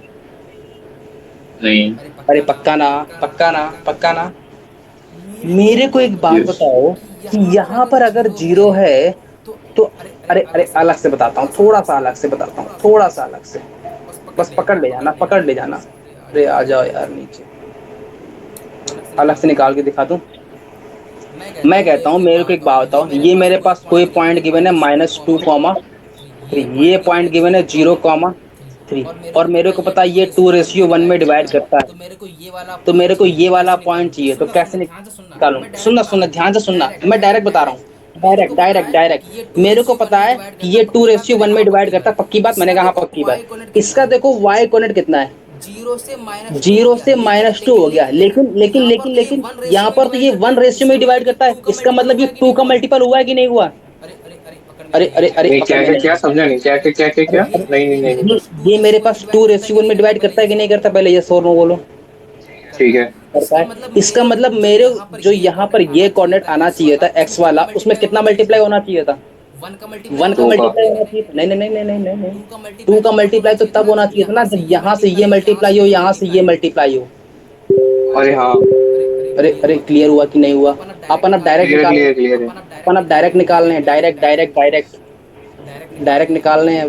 नहीं। अरे पक्का ना? पक्का ना? पक्का ना? मेरे को एक बात यस। बताओ कि यहाँ पर अगर जीरो है तो, अरे अरे अलग से बताता हूँ, थोड़ा सा अलग से बताता हूँ, थोड़ा सा अलग से, बस पकड़ ले जाना, पकड़ ले जाना। अरे आ जाओ यार नीचे, अलग से निकाल के दिखा दूं। मैं कहता हूँ मेरे को एक बात बताओ, ये मेरे पास कोई पॉइंट गिवन है -2,3, ये पॉइंट गिवन है 0,3, और मेरे को पता है ये 2:1 में डिवाइड करता है, तो मेरे को ये वाला पॉइंट चाहिए, तो कैसे निकालूं? सुनना सुनना ध्यान से सुनना, मैं डायरेक्ट बता रहा हूँ, डायरेक्ट डायरेक्ट डायरेक्ट। मेरे को पता है कि ये 2:1 में डिवाइड करता है, पक्की बात, मैंने कहा पक्की बात। इसका देखो वाई कोऑर्डिनेट कितना है, 0 से -2 हो गया, लेकिन यहाँ पर तो ये 1 रेशियो में डिवाइड करता है, इसका मतलब ये 2 का मल्टीपल हुआ है कि नहीं हुआ? अरे अरे अरे नहीं, पकड़ क्या में क्या नहीं क्या आई। समझा नहीं, क्या क्या क्या क्या अरे क्या? अरे नहीं नहीं नहीं। ये मेरे पास 2:1 में डिवाइड करता है कि नहीं करता? पहले ये शोर में बोलो। ठीक है। करता है, इसका मतलब मेरे जो यहाँ पर ये कोऑर्डिनेट आना चाहिए था एक्स वाला, उसमें कितना मल्टीप्लाई होना चाहिए था? 1 का 2 का। मल्टीप्लाई होना चाहिए था। नहीं नहीं नहीं नहीं नहीं नहीं, 2 का मल्टीप्लाई तो तब होना चाहिए था ना जब यहाँ से ये मल्टीप्लाई हो, यहाँ से ये मल्टीप्लाई हो। अरे हाँ। अरे अरे क्लियर हुआ कि नहीं हुआ? अपन अब डायरेक्ट क्लियर है, निकाल, क्लियर है, क्लियर है। अपन अब डायरेक्ट निकालने हैं, डायरेक्ट डायरेक्ट डायरेक्ट डायरेक्ट निकालने हैं।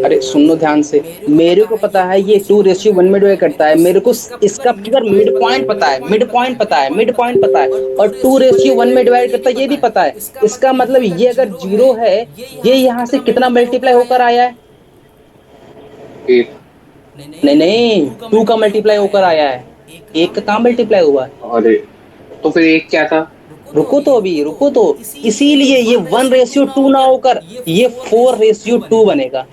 अरे सुन लो ध्यान से, मेरे को पता है ये 2:1 में डिवाइड करता है, मेरे को इसका फिगर मिड पॉइंट पता है, मिड पॉइंट पता है, मिड पॉइंट पता है, और 2:1 में डिवाइड करता है ये भी पता है। इसका मतलब ये अगर जीरो है, ये यहाँ से कितना मल्टीप्लाई होकर आया है? एक। नहीं नहीं, 2 का मल्टीप्लाई होकर आया है, एक का कहाँ मल्टीप्लाई हुआ है? अरे तो फिर एक क्या था? रुको तो, इसीलिए ये 1:2 ना होकर ये 4:2 बनेगा।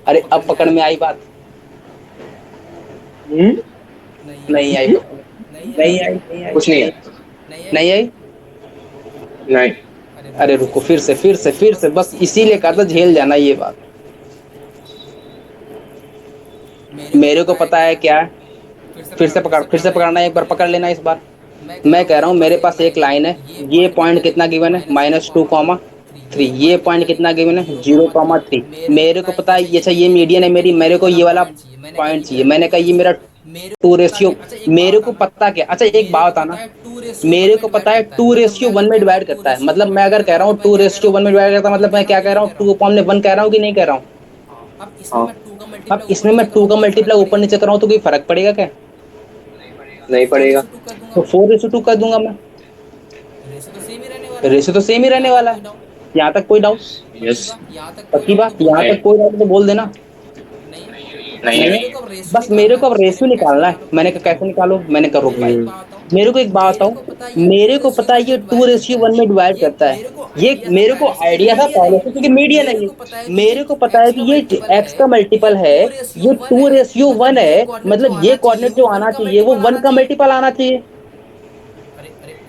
अरे अब पकड़ में आई बात। हम्म। नहीं आई पकड़ में। नहीं आई, नहीं आई, कुछ नहीं है। नहीं आई। नहीं। अरे रुको, फिर से बस इसीलिए कहा था झेल जाना ये बात। मेरे को पता है क्या है। फिर से पकड़ना, एक बार पकड़ लेना इस बार। मैं कह रहा हूँ मेरे पास एक लाइन है, ये पॉइंट कितना गिवन है, -2,3। ये पॉइंट कितना गिवन है, 0,3। मेरे को पता है, अच्छा ये मीडियन है मेरी, मेरे को ये वाला पॉइंट चाहिए। मैंने कहा ये मेरा 2:, मेरे को पता क्या, अच्छा एक बात बताना, मेरे को पता है 2:1 में डिवाइड करता है। मतलब मैं अगर कह रहा हूँ 2:1 में डिवाइड करता है, मतलब मैं क्या कह रहा हूँ, 2/1 कह रहा हूँ कि नहीं कह रहा हूँ। हाँ। अब इसमें मैं 2 का मल्टीप्लाई ऊपर नीचे कर रहा हूँ तो कोई फर्क पड़ेगा क्या? नहीं पड़ेगा। तो 4:2 कर दूंगा मैं। रेशो तो सेम ही रहने वाला है। यहाँ तक कोई डाउट? यस। पक्की बात, यहाँ नहीं। तक कोई डाउट तो बोल देना। नहीं नहीं है। है। बस मेरे को अब रेशियो निकालना है। मैंने कहा कैसे निकालो, मैंने कहा रुक भाई, मेरे को एक बात बताओ, मेरे को पता है ये 2:1 में डिवाइड करता है। ये मेरे को आइडिया था पहले से, क्योंकि मीडियन है ये। मेरे को पता है कि ये एक्स का मल्टीपल है, ये 2:1 है, मतलब ये कोऑर्डिनेट जो आना चाहिए वो 1 का मल्टीपल आना चाहिए।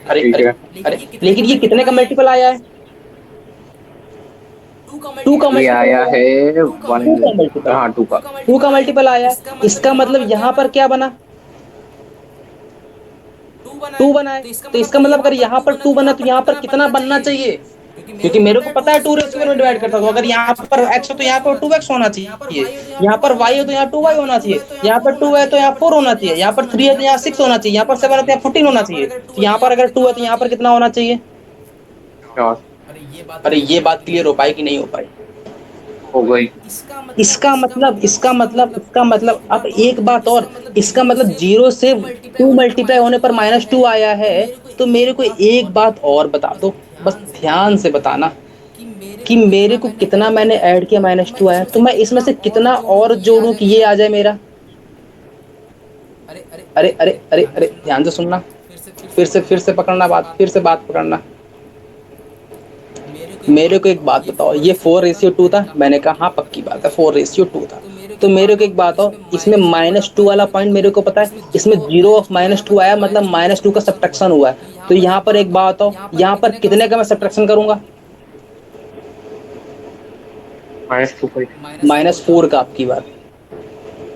अरे ठीक अरे है। अरे, लेकिन ये कितने का मल्टीपल आया है? 2 का ये मल्टीपल आया आया है। है वन। 2 का मल्टीपल, हाँ, 2 का। 2 का मल्टीपल आया है। इसका मतलब यहाँ पर क्या बना, 2 बना है। तो इसका मतलब अगर यहाँ पर 2 बना तो यहाँ पर कितना बनना चाहिए? क्योंकि मेरे को पता है 2:1 में डिवाइड करता था। अगर यहाँ पर x हो तो यहाँ पर 2x होना चाहिए, यहाँ पर y हो तो यहाँ 2y होना चाहिए, यहाँ पर 2 है तो यहाँ 4 होना चाहिए, यहाँ पर 3 है तो यहाँ 6 होना चाहिए, यहाँ पर 7 है तो यहाँ 14 होना चाहिए। तो यहाँ पर अगर 2 है तो यहाँ पर कितना होना चाहिए? श्योर। अरे ये बात क्लियर हो पाई कि नहीं हो पाई? हो गई। इसका मतलब अब एक बात और, इसका मतलब 0 से 2 मल्टीप्लाई होने पर -2 आया है। तो मेरे को एक बात और बता दो, बस ध्यान से बताना, कि मेरे को कितना मैंने ऐड किया -2 आया, तो मैं इसमें से कितना और जोड़ूं कि ये आ जाए मेरा। अरे अरे अरे अरे, ध्यान से सुनना, फिर से पकड़ना बात, फिर से बात पकड़ना। मेरे को एक बात बताओ, ये 4:2 था, मैंने कहा हाँ पक्की बात है 4:2 था। तो मेरे को एक बात हो, इसमें -2 वाला पॉइंट मेरे को पता है, इसमें 0 ऑफ -2 आया, मतलब -2 का सब्ट्रैक्शन हुआ है। तो यहाँ पर एक बात हो, यहाँ पर कितने का मैं सब्ट्रैक्शन करूंगा? -2 का। -4 का, आपकी बात।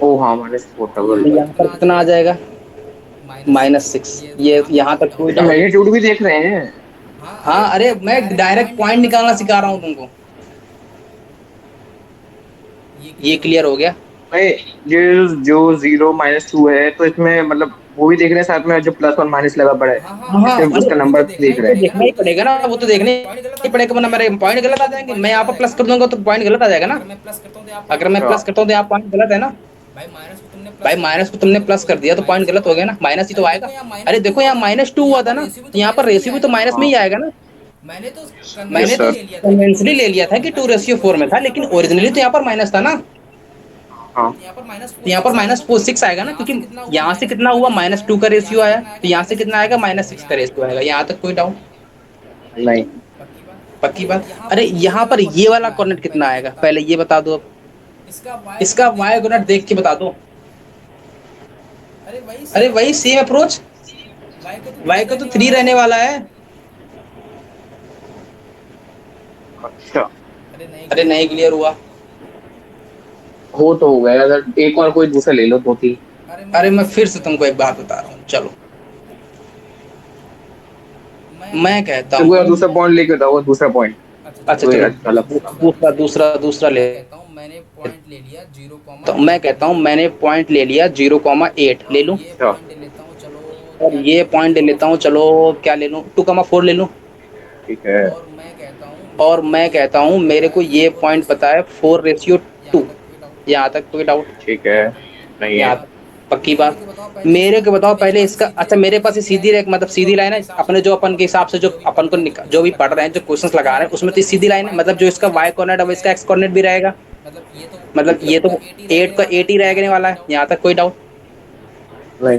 ओ हाँ, -4 का तो बोल। यहाँ पर कितना आ जाएगा? -6। ये यहाँ तक कोई डाउट? मैग्नीट्यूड भी देख रहे हैं। हाँ, अरे मैं डायरेक्ट पॉइंट निकालना सिखा रहा हूँ तुमको। ये क्लियर हो गया? भाई, ये जो 0 -2 है, तो इसमें मतलब वो भी देख रहे हैं साथ में, जो +1 माइनस लगा पड़ा है, हाँ, सिर्फ अरे उसका नंबर देख रहे तो हैं। देखना ही पड़ेगा ना, वो तो देखना ही पड़ेगा, वरना मेरे पॉइंट गलत आ जाएंगे। मैं यहाँ पर प्लस कर दूंगा तो पॉइंट गलत आ जाएगा ना। अगर मैं प्लस करता हूँ तो यहाँ पॉइंट गलत है ना। भाई माइनस को तुमने प्लस कर दिया तो पॉइंट गलत हो गया ना, माइनस ही तो आएगा। अरे देखो यहाँ -2 हुआ था ना, तो यहाँ पर रेशियो भी तो माइनस में ही आएगा ना। मैंने यस तो सर। कन्वेंशनली ले लिया था कि 2:4 में था, लेकिन ओरिजिनली तो यहाँ पर माइनस था ना। हाँ। तो यहाँ पर -6 आएगा ना, क्योंकि यहाँ से कितना हुआ, -2 का रेशियो आया, तो यहाँ से कितना आएगा, -6 का रेशियो आएगा। यहाँ तक कोई डाउट? नहीं। पक्की बात। अरे यहाँ पर ये वाला कोऑर्डिनेट कितना आएगा, पहले ये बता दो। अब इसका वाई कोऑर्डिनेट देख के बता दो। अरे वही सेम अप्रोच, वाई को तो 3 रहने वाला है। अच्छा। अरे नहीं क्लियर हुआ? हो तो हो गया, अगर एक और कोई दूसरा ले लो, 2 3। अरे मैं फिर से तुमको एक बात बता रहा हूँ, चलो। मैं कहता तो हूँ, कोई दूसरा पॉइंट लेके बताओ, दूसरा पॉइंट। अच्छा चलो, अलग। दूसरा ले। तो मैं कहता हूँ मैंने पॉइंट ले लिया 0,8 ले लूँ, अच्छा। और ये पॉइंट ले लेता हूँ, चलो क्या ले लूँ, 2,4 ले लूँ। ठीक है। और मैं कहता हूँ मेरे को ये पॉइंट पता है 4:2। यहाँ तक कोई डाउट? ठीक है। नहीं है। यहाँ तक पक्की बात। मेरे को बताओ पहले इसका, अच्छा मेरे पास ये सीधी रेख, मतलब सीधी लाइन है अपने, जो अपन के हिसाब से जो अपन को जो भी पढ़ रहे हैं, जो क्वेश्चंस लगा रहे हैं, उसमें तो सीधी लाइन है, मतलब जो इसका वाई कोऑर्डिनेट है वो इसका एक्स कोऑर्डिनेट भी रहेगा। मतलब ये तो 8 का 8 ही रहेगा वाला है। यहाँ तक कोई डाउट? नहीं।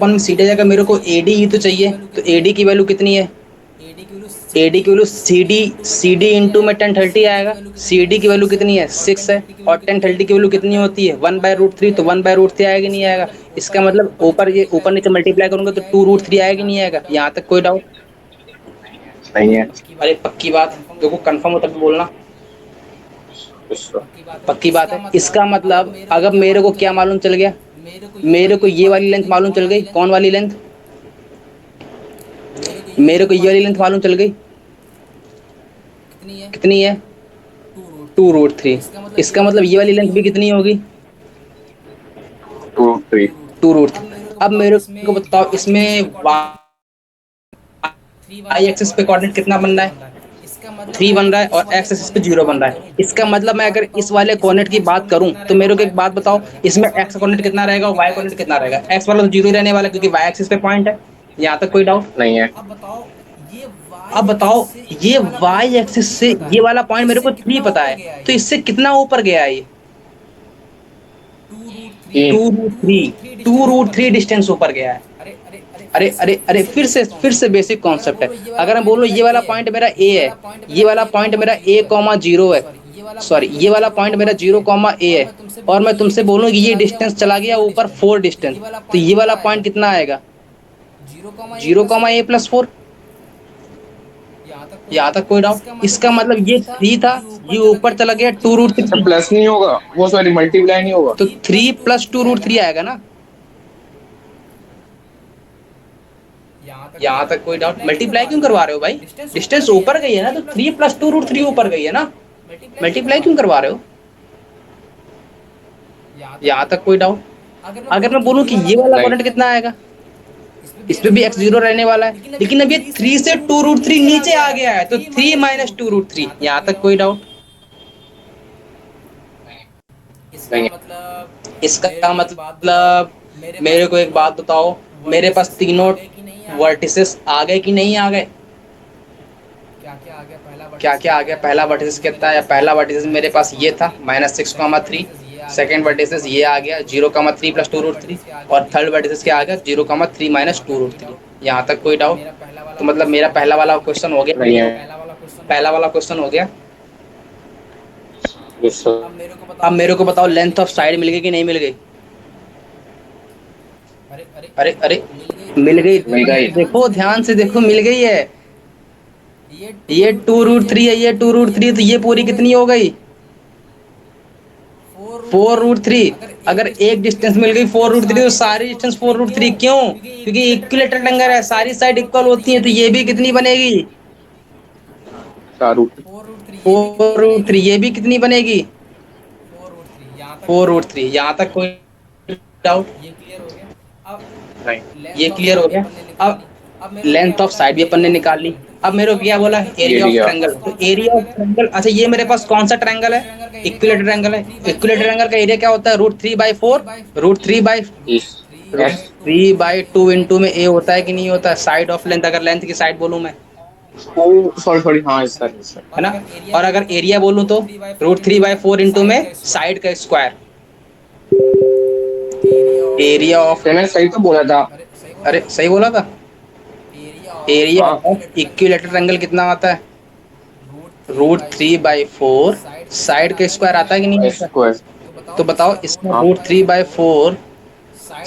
अपन सीधे जाकर मेरे को एडी ही तो चाहिए, तो एडी की वैल्यू कितनी है? एडी की वैल्यू AD की वैल्यू CD इंटू में 1030 आएगा। CD की वैल्यू कितनी है 6 है, और 1030 की वैल्यू कितनी होती है 1/√3, तो 1/√3 आएगा नहीं आएगा। इसका मतलब ऊपर नीचे मल्टीप्लाई करूंगा तो 2√3 आएगा नहीं आएगा। यहाँ तक कोई डाउट? नहीं है। अरे पक्की बात, देखो कंफर्म हो तब बोलना। पक्की बात है। इसका मतलब अगर मेरे को क्या मालूम चल गया, मेरे को ये वाली लेंथ मालूम चल गई। कौन वाली लेंथ? मेरे को ये वाली लेंथ मालूम चल गई। कितनी है? 2√3। इसका मतलब ये वाली लेंथ भी कितनी होगी? 2√3। 2√3। अब मेरे को बताओ इसमें वाई एक्सिस पे कोऑर्डिनेट कितना बन रहा है? 3 बन रहा है, और एक्स एक्सिस पे 0 बन रहा है। इसका मतलब मैं अगर इस वाले कोऑर्डिनेट की बात करूं तो मेरे को एक बात बताओ, इसमें एक्स कोऑर्डिनेट कितना रहेगा और वाई कोऑर्डिनेट कितना रहेगा? एक्स वाला तो 0 ही रहने वाला है, क्योंकि वाई एक्सिस पे पॉइंट है। यहाँ तक कोई डाउट? नहीं है। अब बताओ, ये वाई एक्सिस से ये वाला पॉइंट मेरे को 3 पता है, तो इससे कितना ऊपर गया है ये? 3। 2√3 डिस्टेंस ऊपर गया है। अरे फिर से बेसिक कॉन्सेप्ट है। अगर मैं बोलूं ये वाला पॉइंट मेरा ए है, ये वाला पॉइंट मेरा A,0 है, सॉरी ये वाला पॉइंट मेरा 0,A है, और मैं तुमसे बोलूं कि ये डिस्टेंस चला गया ऊपर 4 डिस्टेंस, तो ये वाला पॉइंट कितना आएगा? 0,A+4। यहाँ तक कोई डाउट? इसका मतलब ये 3 था, ये ऊपर चला गया 2√3, अच्छा, प्लस नहीं होगा वो, सॉरी मल्टीप्लाई नहीं होगा। तो 3 + 2√3 आएगा ना। यहाँ तक कोई डाउट? मल्टीप्लाई क्यों करवा रहे हो भाई? डिस्टेंस ऊपर गई है ना, तो 3 + 2√3 ऊपर गई है ना। मल्टीप्लाई क्यों करवा रहे हो? यहाँ तक कोई डाउट? अगर मैं बोलूं कि ये वाला नहीं। कोऑर्डिनेट कितना आएगा, इस पे भी x0 रहने वाला है, लेकिन अब ये 3 से 2√3 नीचे आ गया है, तो 3 - 2√3। यहाँ तक कोई डाउट? नहीं है। इसका मतलब मेरे को एक बात बताओ, मेरे पास तीनों वर्टिसेस आ गए कि नहीं आ गए? क्या क्या आ गया? पहला वर्टिसेस कितना है? पहला वर्टिसेस मेरे पास ये था -6,3। सेकेंड वर्टिसेस ये आ गया 0,3 + 2√3, और थर्ड वर्टिसेस क्या आ गया 0,3 - 2√3। यहाँ तक कोई डाउट? तो मतलब मेरा पहला वाला क्वेश्चन हो गया। नहीं है। पहला वाला क्वेश्चन हो गया। Yes, sir। अब मेरे को बताओ लेंथ ऑफ साइड मिल गई कि नहीं मिल गई? अरे मिल गई। मिल गई। देखो ध्यान से देखो, मिल गई है। ये 2√3 है, ये 2√3, तो ये पूरी कितनी हो गई? 4√3। अगर एक डिस्टेंस मिल गई 4√3, तो सारी डिस्टेंस 4√3 क्यों? क्योंकि इक्विलेटरल एंगल है, सारी साइड इक्वल होती है, तो ये भी कितनी बनेगी? 4√3। 4√3। ये भी कितनी बनेगी? 4√3। यहाँ तक कोई डाउट? नहीं। ये क्लियर हो गया। अब लेंथ ऑफ साइड भी अपन ने निकाल ली। अब मेरे को क्या बोला? Area of area. ट्रायंगल। तो एरिया ऑफ ट्रायंगल, अच्छा ये मेरे पास कौन सा ट्रायंगल है? इक्विलेटरल एंगल है। इक्विलेटरल एंगल का एरिया क्या होता है? √3/4। इस एस। √3/2 इंटू में ए होता है कि नहीं होता है? साइड ऑफ लेंथ, अगर लेंथ की साइड बोलूं मैं, ओ सॉरी सॉरी, हाँ सर सर। है ना। और अगर एरिया बोलूं तो √3/4 इंटू में साइड का स्क्वायर। एरिया ऑफ, मैंने सही तो बोला था। अरे सही बोला था। एरिया हाँ। ऑफ इक्विलेटरल एंगल कितना आता है? √3/4 साइड का स्क्वायर आता है कि नहीं आता? स्क्वायर। तो बताओ इसमें हाँ। √3/4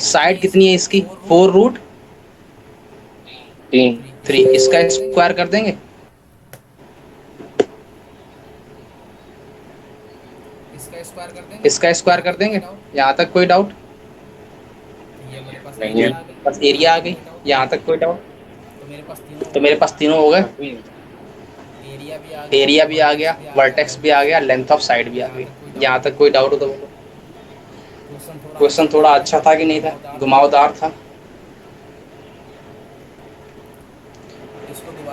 साइड कितनी है इसकी? 3। 4√3। इसका स्क्वायर कर देंगे। इसका स्क्वायर कर देंगे। यहाँ तक कोई डाउट? नहीं है। बस एरिया आ गई। यहाँ तक कोई डाउट? तो मेरे पास तीनों हो गए। एरिया भी आ गया, वर्टेक्स भी आ गया, लेंथ ऑफ साइड भी आ गई। यहाँ तक कोई डाउट हो तो बोलो। क्वेश्चन थोड़ा अच्छा था कि नहीं था? घुमावदार था।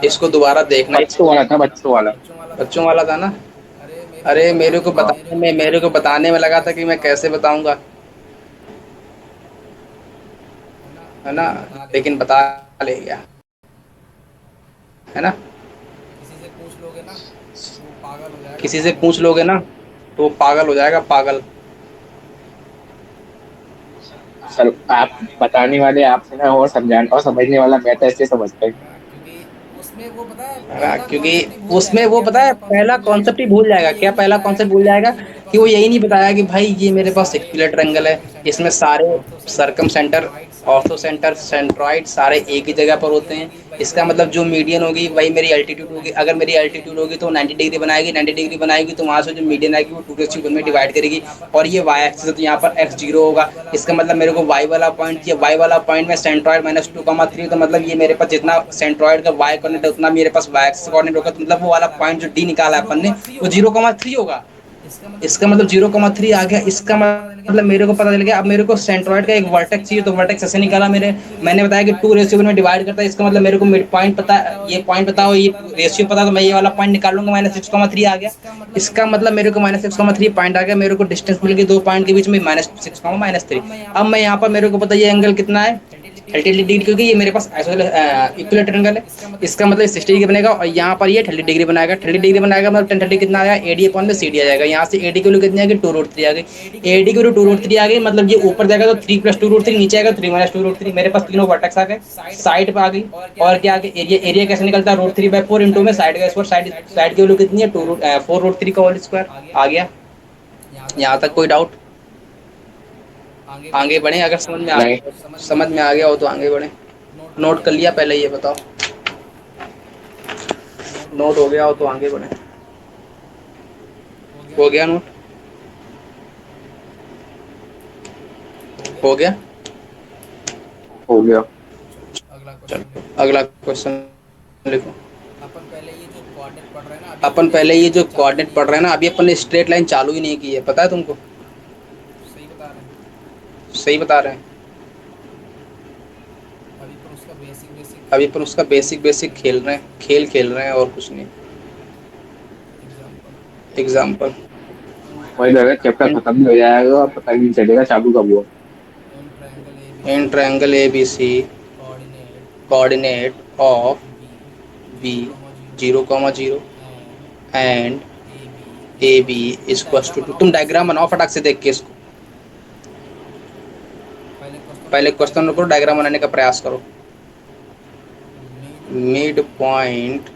इसको दोबारा देखना। बच्चों वाला था, बच्चों वाला। बच्चों वाला था ना। अरे मेरे को बताने में लगा था कि मैं कैसे बताऊंगा, है ना, लेकिन बता ले गया, है ना। किसी से पूछ लोगे ना तो वो पागल हो जाएगा, पागल। सर आप बताने वाले आप हैं और समझाने और समझने वाला मैं तो ऐसे समझता हूँ। उसमें वो पता है पहला क्योंकि कॉन्सेप्ट ही भूल उसमें जाएगा। वो क्या पता है पहला कॉन्सेप्ट पहला भूल जाएगा? कॉन्सेप्ट ही भूल वो जाएगा, यही क्या नहीं पहला बताएगा कॉन्सेप्ट कि भूल जाएगा भाई मेरे कि पास वो यही नहीं इक्विलेटरल बताया कि है, भाई ये इसमें मेरे पास सारे इक्विलेटरल ट्रायंगल है, सर्कम इसमें सेंटर, सारे ऑर्थो सेंटर, सरकम सेंटर, सेंट्रॉइड सारे ऑर्थो एक ही सेंटर, जगह पर होते हैं। सेंट्रॉइड सारे इसका एक ही मतलब जगह जो पर होते मीडियन हैं। होगी वही इसका मेरी मतलब जो एल्टीट्यूड मीडियन होगी। होगी जो वही मेरी मीडियन होगी तो एल्टीट्यूड होगी। 90 अगर डिग्री मेरी बनेगी, एल्टीट्यूड 90 होगी डिग्री तो 90 बनेगी डिग्री और बनाएगी, ये 90 जो डिग्री है बनाएगी तो वहां से जो ये वाई मीडियन आएगी वो एक्सिस 2 के और क्यूब ये में वाई डिवाइड एक्सिस, करेगी। तो यहाँ पर और एक्स ये जीरो वाई होगा। एक्सिस है तो यहाँ पर इसका एक्स मतलब ये जीरो जो होगा। वाई वाला इसका पॉइंट मतलब है मेरे ये को वाई वाला आपका पॉइंट या वाई सेंट्रॉइड वाला होगा। पॉइंट में और सेंट्रॉइड ये माइनस जो टू नीचे कॉमा थ्री, दिख तो रहा है मतलब ये मेरे सेंट्रॉइड पास का जितना वाई कोऑर्डिनेट सेंट्रॉइड का ये वाई वाई कोऑर्डिनेट है एक्सिस उतना होगा। मेरे पास वाई और एक्सिस वाई कोऑर्डिनेट होगा, वाई तो कितना मतलब वो निकाला वाला है अपन पॉइंट जो ने? डी निकाला है अपन ने 0,3 वो होगा। 0,3 होगा। इसका मतलब इसका मतलब 0,3 आ गया। इसका मेरे को पता चल गया मतलब मेरे मेरे को को पता चल गया। अब सेंट्रॉइड का मेरे एक को वर्टेक्स चाहिए सेंट्रॉइड तो का एक वर्टेक्स कैसे वर्टेक्स चाहिए, निकाला तो मैंने? वर्टेक्स ऐसे निकाला मैंने मेरे। टू मैंने रेशियो में बताया कि डिवाइड 2 करता है, रेशियो इसका में मतलब डिवाइड मेरे करता को है, इसका मतलब मेरे को मिड पॉइंट पता, ये पॉइंट पता हो, ये रेशियो पता, तो मैं ये वाला पॉइंट निकाल लूंगा। माइनस 6,3 आ गया। इसका मतलब मेरे को माइनस 6,3 पॉइंट आ गया। मेरे को डिस्टेंस मिल गई 2 पॉइंट के बीच में, -6, -3। अब मैं यहाँ पर मेरे को पता ये एंगल कितना है, 30 डिग्री, क्योंकि ये मेरे पास इक्विलेटरल ट्रायंगल है। इसका मतलब 60 डिग्री बनेगा और यहाँ पर ये 30 डिग्री बनाएगा। 30 डिग्री बनाएगा मतलब 10 30 कितना आएगा, एडी अपॉन में CD आ जाएगा। यहाँ से एडी की वैल्यू कितनी आ गई, 2√3 आ गई। एडी की वैल्यू 2√3 आ गई, मतलब ये ऊपर जाएगा तो 3 + 2√3, नीचे आएगा 3 - 2√3। मेरे पास तीनों वर्टेक्स आ गए, साइड पे आ गई। और क्या आ गई, एरिया। एरिया कैसे निकलता है, √3/4 इंटू में साइड का स्क्वायर। साइड की वैल्यू कितनी है, 4√3 का होल स्क्वायर आ गया। यहाँ तक कोई डाउट? आगे बढ़े अगर नहीं। समझ में आ गया हो तो आगे बढ़े। नोट कर लिया पहले ये बताओ? नोट हो गया हो तो आगे बढ़े। हो गया नोट? हो गया? हो गया। अगला क्वेश्चन चलो लिखो। अगला क्वेश्चन लिखो। अपन पहले ये जो कोऑर्डिनेट पढ़ रहे हैं ना, अपन पहले ये जो कोऑर्डिनेट पढ़ रहे हैं ना, अभी अपन ने स्ट्रेट लाइन चालू ही नहीं की है, पता है तुमको? सही बता रहे हैं। सही बता रहे हैं। अभी पर उसका बेसिक बेसिक अभी खेल अपन रहे हैं, उसका बेसिक बेसिक खेल रहे हैं, खेल खेल रहे हैं और कुछ नहीं। एग्जांपल। एग्जाम्पल। वही लगा चैप्टर खत्म भी हो जाएगा और पता ही नहीं चलेगा चालू कब हुआ। In triangle in ABC triangle ABC coordinate coordinate of B B 0,0 0,0 and and AB AB equals two, तुम इक्वल्स डायग्राम टू। बनाओ तुम फटाक से डायग्राम देख के बनाओ इसको। फटाक से देख के इसको। पहले क्वेश्चन पहले को क्वेश्चन डायग्राम को बनाने का डायग्राम बनाने प्रयास का करो। प्रयास करो। Mid mid point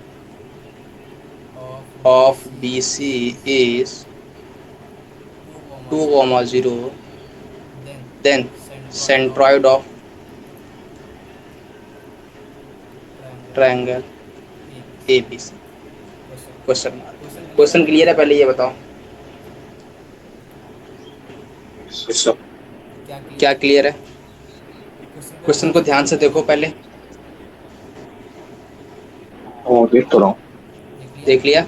of of BC BC is is 2,0 2,0, then then centroid of centroid of triangle triangle ABC। ABC। Question question question mark. Clear है, क्वेश्चन पहले क्लियर ये है, पहले बताओ। ये बताओ। सब क्या क्लियर क्या है? क्लियर है? क्वेश्चन को क्वेश्चन ध्यान को से ध्यान देखो से पहले। देखो पहले। और देख तो रहा हूँ। देख लिया? देख लिया?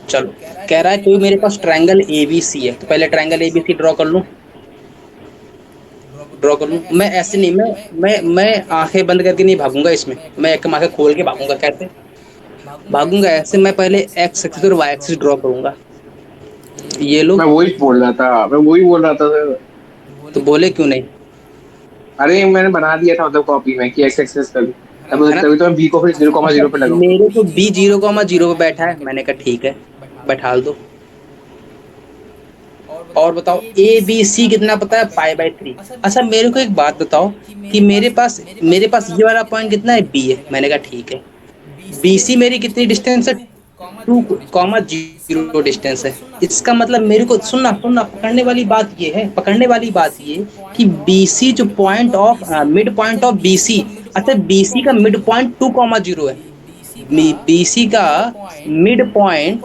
चलो। चलो। कह रहा है कह रहा है मेरे कोई पास मेरे पास ट्रायंगल ट्रायंगल ABC है, तो ABC है, पहले तो पहले triangle triangle ABC draw ABC करो। ड्रॉ कर लूं। ड्रॉ करो। ड्रॉ कर लूं। मैं ऐसे नहीं, मैं आंखें बंद करके नहीं भागूंगा इसमें। मैं एक आंखें खोल के भागूंगा। कैसे भागूंगा? ऐसे मैं पहले एक्स एक्सिस और वाई एक्सिस ड्रॉ करूंगा। ये ये लो। मैं वही बोल रहा था, मैं वही बोल रहा था सर। तो तो बोले क्यों बोले नहीं? क्यों नहीं? अरे मैंने बना दिया था मतलब कॉपी में कि एक्स एक्सेस कर लूं। है ना? तभी है ना? तभी तो मैं बी को फिर जीरो अच्छा कॉमा अच्छा, जीरो पे लगाऊं। मेरे को मेरे को B B zero zero comma comma zero पे जीरो पे बैठा है, बैठा मैंने है, कहा मैंने कहा ठीक है, ठीक है, बैठा दो। बैठा दो। और और बताओ बताओ ए बी ए सी बी सी कितना पता कितना है, पता है, पाई बाई थ्री। π/3। अच्छा अच्छा मेरे को एक बात बताओ कि कि मेरे पास पास ये वाला पॉइंट कितना पॉइंट है, कितना बी है, है। बी है, मैंने कहा मैंने कहा ठीक है। ठीक है। BC BC मेरी मेरी कितनी कितनी डिस्टेंस है, डिस्टेंस है, 2,0 डिस्टेंस है। इसका जीरो मतलब मेरे डिस्टेंस को है। सुनना इसका सुनना मतलब पकड़ने मेरे वाली को बात सुनना ये है, सुनना, पकड़ने वाली बात ये है पकड़ने कि वाली बात BC ये जो कि पॉइंट ऑफ BC जो mid point point of of BC, mid अच्छा पॉइंट ऑफ BC BC, का मिड अच्छा पॉइंट BC का मिड 2,0 है। पॉइंट 2,0 है। BC का BC का mid point mid point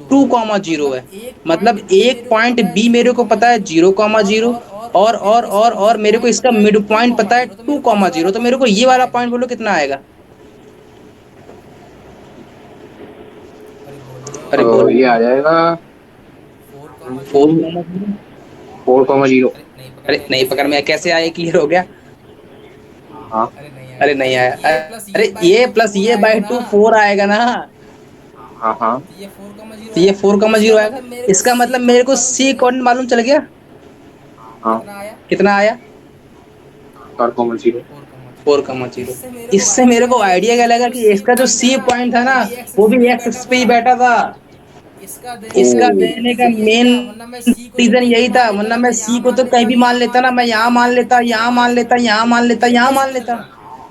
2,0 two है। कॉमा जीरो है। मतलब एक पॉइंट मतलब बी एक मेरे को पॉइंट पता है बी जीरो मेरे को कॉमा पता है जीरो 0,0, मेरे को इसका और मिड मेरे को पॉइंट इसका पता है मिड टू पॉइंट कॉमा पता है जीरो तो टू मेरे को कॉमा ये वाला जीरो तो मेरे पॉइंट को बोलो ये कितना वाला आएगा? पॉइंट बोलो कितना आएगा। अरे बोलो। अरे तो बोलो। ये आ जाएगा 4,0 4,0। 4,0। अरे नहीं पकड़ अरे में नहीं कैसे पकड़ आया में, क्लियर हो कैसे गया? आया, क्लियर हो गया? हाँ अरे नहीं अरे आया, नहीं अरे आया। ये प्लस अरे ये बाई ये टू प्लस फोर ये आएगा बाई ना। टू 4 आएगा ना। हाँ हाँ। तो ये 4,0 तो ये आया। 4,0 इसका आएगा। मतलब मेरे को इसका सी मतलब मेरे कोऑर्डिनेट को मालूम चल सी गया। कौन मालूम चल गया। हाँ कितना आया? कितना आया? 4,0। 4,0। 4,0। इससे इससे मेरे मेरे को को आइडिया आइडिया लगा क्या कि इसका लगा जो कि सी इसका जो पॉइंट था सी ना पॉइंट था वो ना भी वो एक्सिस पे भी ही एक्स बैठा पे था। ही बैठा था। इसका ओ देने का इसका मेन देने का रीजन यही मेन था, वरना मैं सी को तो रीजन कहीं भी यही था, मान लेता वरना ना, मैं मैं सी यहाँ को मान तो कहीं लेता, भी मान यहाँ लेता मान ना, मैं लेता, यहाँ यहाँ मान मान लेता, लेता, यहाँ यहाँ मान मान लेता। लेता, यहाँ मान लेता, इससे यहाँ मान कैसे पता लेता। चला?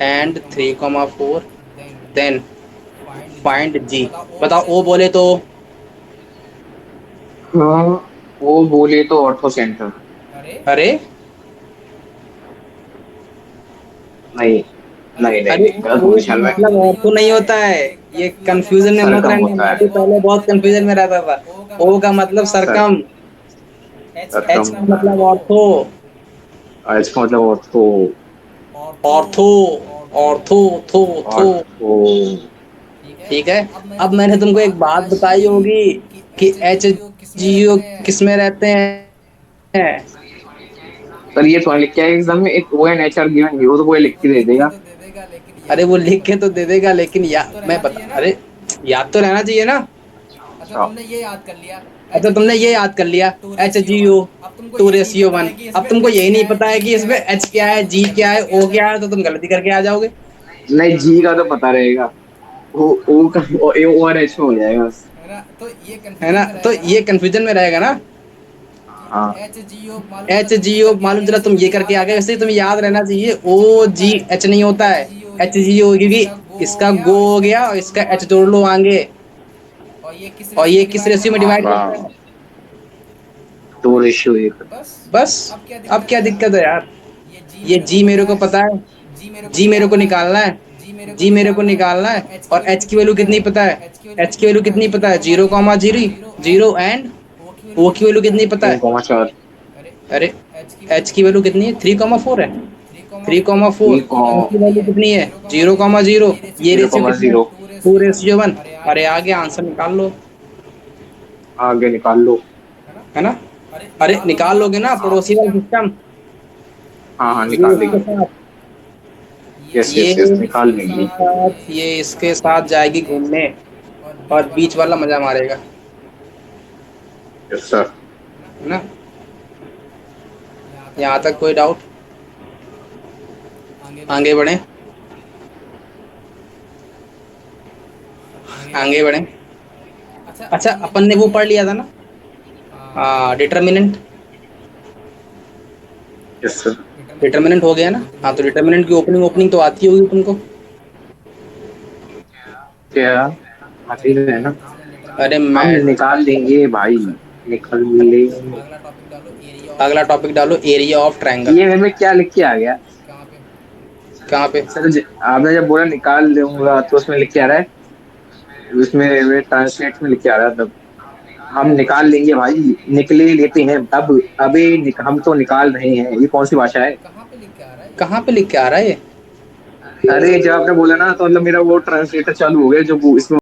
And 3,4, then then find G. Find अब जी। बताओ ओ बताओ बोले ओ तो। बोले तो। हाँ, वो बोले तो ऑर्थो सेंटर। अरे अरे नहीं, अरे नहीं, नहीं, अरे, नहीं, गलत ओ का पोजीशन में। मतलब नहीं ऑर्थो होता नहीं है, होता है। ये ये कंफ्यूजन में मत कंफ्यूजन में मत रहना। सरकम रहना, होता मैं है। भी मैं बहुत पहले बहुत कंफ्यूजन में कंफ्यूजन में रहता था। रहता था। ओ का ओ मतलब का मतलब सरकम, सर, सरकम, एच का एच सरकम। का मतलब मतलब ऑर्थो। ऑर्थो। और इसका मतलब ortho. Ortho. Ortho. Ortho. Ortho थो थो। ऑर्थो। ठीक है। ठीक है। अब मैंने अब तुमको मैंने एक तुमको एक बात बात बताई बताई होगी कि कि एच एच जी ओ किस में जी ओ रहते हैं। किस में रहते हैं। सर ये थोड़ा लिख के आए एग्जाम में, एक O N H R given वो तो कोई लिख वो के दे लिख के देगा। तो दे देगा लेकिन अरे याद वो कैसे लिख के तो करोगे दे भाई। देगा लेकिन याद तो मैं रहना चाहिए बता, ना। अरे याद तो रहना चाहिए ना। अच्छा अच्छा। तुमने ये याद कर लिया। एच अच्छा जी तुमने ये ओ याद कर लिया। Two H ratio G one. ओ अब तुमको टू यही नहीं रेशियो पता वन। है कि अब इसमें तुमको एच यही क्या नहीं है, पता है जी कि क्या इसमें है, ओ एच क्या क्या है, है, तो जी तुम क्या गलती है, करके आ ओ क्या है, जाओगे। तो तुम गलती करके आ जाओगे। नहीं जी का तो पता रहेगा। ओ और एच में हो जाएगा बस। है ना, तो ये है कंफ्यूजन ना, में तो रहेगा ना ये कंफ्यूजन में रहेगा ना। कि हाँ। एच जी ओ मालूम चला एच तुम जी ये ओ करके आ मालूम गए, चला वैसे तुम ये तुम्हें करके याद आ गए, रहना वैसे चाहिए तुम्हें कि याद रहना ओ जी चाहिए एच नहीं ओ होता जी है। एच नहीं होता एच है। जी ओ एच क्योंकि जी ओ क्योंकि इसका गो हो इसका गया गो और हो इसका गया एच और जोड़ इसका लो एच आगे। जोड़ लो आगे। और ये किस और रेशियो ये में किस डिवाइड रेशियो में करता है। डिवाइड वाह। करता है। 2:1। बस। बस। अब क्या अब दिक्कत क्या है यार। दिक्कत है यार। ये जी ये मेरे को जी पता मेरे को है। पता है। जी मेरे को जी मेरे को निकालना है। निकालना है। जी मेरे को जी मेरे को निकालना है। निकालना है। और एच की और वैल्यू एच की कितनी वैल्यू पता कितनी है। पता है। एच की वैल्यू एच की कितनी वैल्यू पता है, कितनी जीरो पता है, comma zero zero. Comma zero. Zero and zero and O की वैल्यू ओ की कितनी वैल्यू पता कितनी है। पता है। 3,4। अरे अरे एच की वैल्यू एच की वैल्यू थ्री कितनी है, कॉमा थ्री फोर है। कॉमा फोर है। Three comma three four. Comma four. O की ओ वैल्यू की कितनी वैल्यू है। कितनी है, zero comma zero zero. Comma zero. ये रेशियो ये कितना जीरो रेशियो है। कॉमा कितना है, zero two two ratio one. Ratio one. अरे अरे आगे आगे आंसर आंसर निकालो। निकाल लो। आगे निकाल लो। है ना। है ना। अरे अरे निकाल लोगे निकाल ना लोगे ना, पड़ोसी वाला पड़ोसी वाला सिस्टम। सिस्टम। हाँ ये हाँ इसके ये निकाल इसके लेंगे। साथ। साथ। ये यस ये यस यस निकाल इसके इसके लेंगे। साथ, साथ, ये ये इसके इसके साथ साथ जाएगी जाएगी घूमने। घूमने। और बीच और वाला बीच मजा वाला मजा मारेगा। मारेगा। Yes sir. है ना। है ना। यहाँ तक यहाँ कोई तक डाउट। कोई डाउट। आगे बढ़े। आगे बढ़े। आगे बढ़े। आगे बढ़े। अच्छा अच्छा अपन ने वो अपन ने पढ़ वो लिया पढ़ था। लिया था ना, determinant. Determinant. Yes sir. Determinant हो डिटर्मिनेंट गया। हो गया ना। हाँ तो डिटर्मिनेंट हो गया। डिटर्मिनेंट की ओपनिंग तो ओपनिंग तो आती होगी तुमको। क्या आती अरे है ना। अरे डिटर्मिनेंट हो हम गया। मैं निकाल लेंगे भाई। निकाल लेंगे। अगला टॉपिक डालो, एरिया ऑफ अगला ट्रायंगल। टॉपिक डालो, एरिया ऑफ ट्रायंगल। ये मेरे में क्या लिख के आ गया। कहाँ पे। कहाँ पे। सर आपने जब बोला निकाल दूंगा तो उसमें लिख के आ रहा है। उसमें ट्रांसलेट में लिख के आ रहा है तब। हम निकाल लेंगे भाई। निकले लेते हैं तब। अबे हम तो निकाल रहे हैं, ये कौन सी भाषा है। कहाँ पे लिख के आ रहा है ये। कहाँ पे लिख के आ रहा है ये। अरे जब आपने बोला ना तो मतलब मेरा वो ट्रांसलेटर चालू हो गया जो इसमें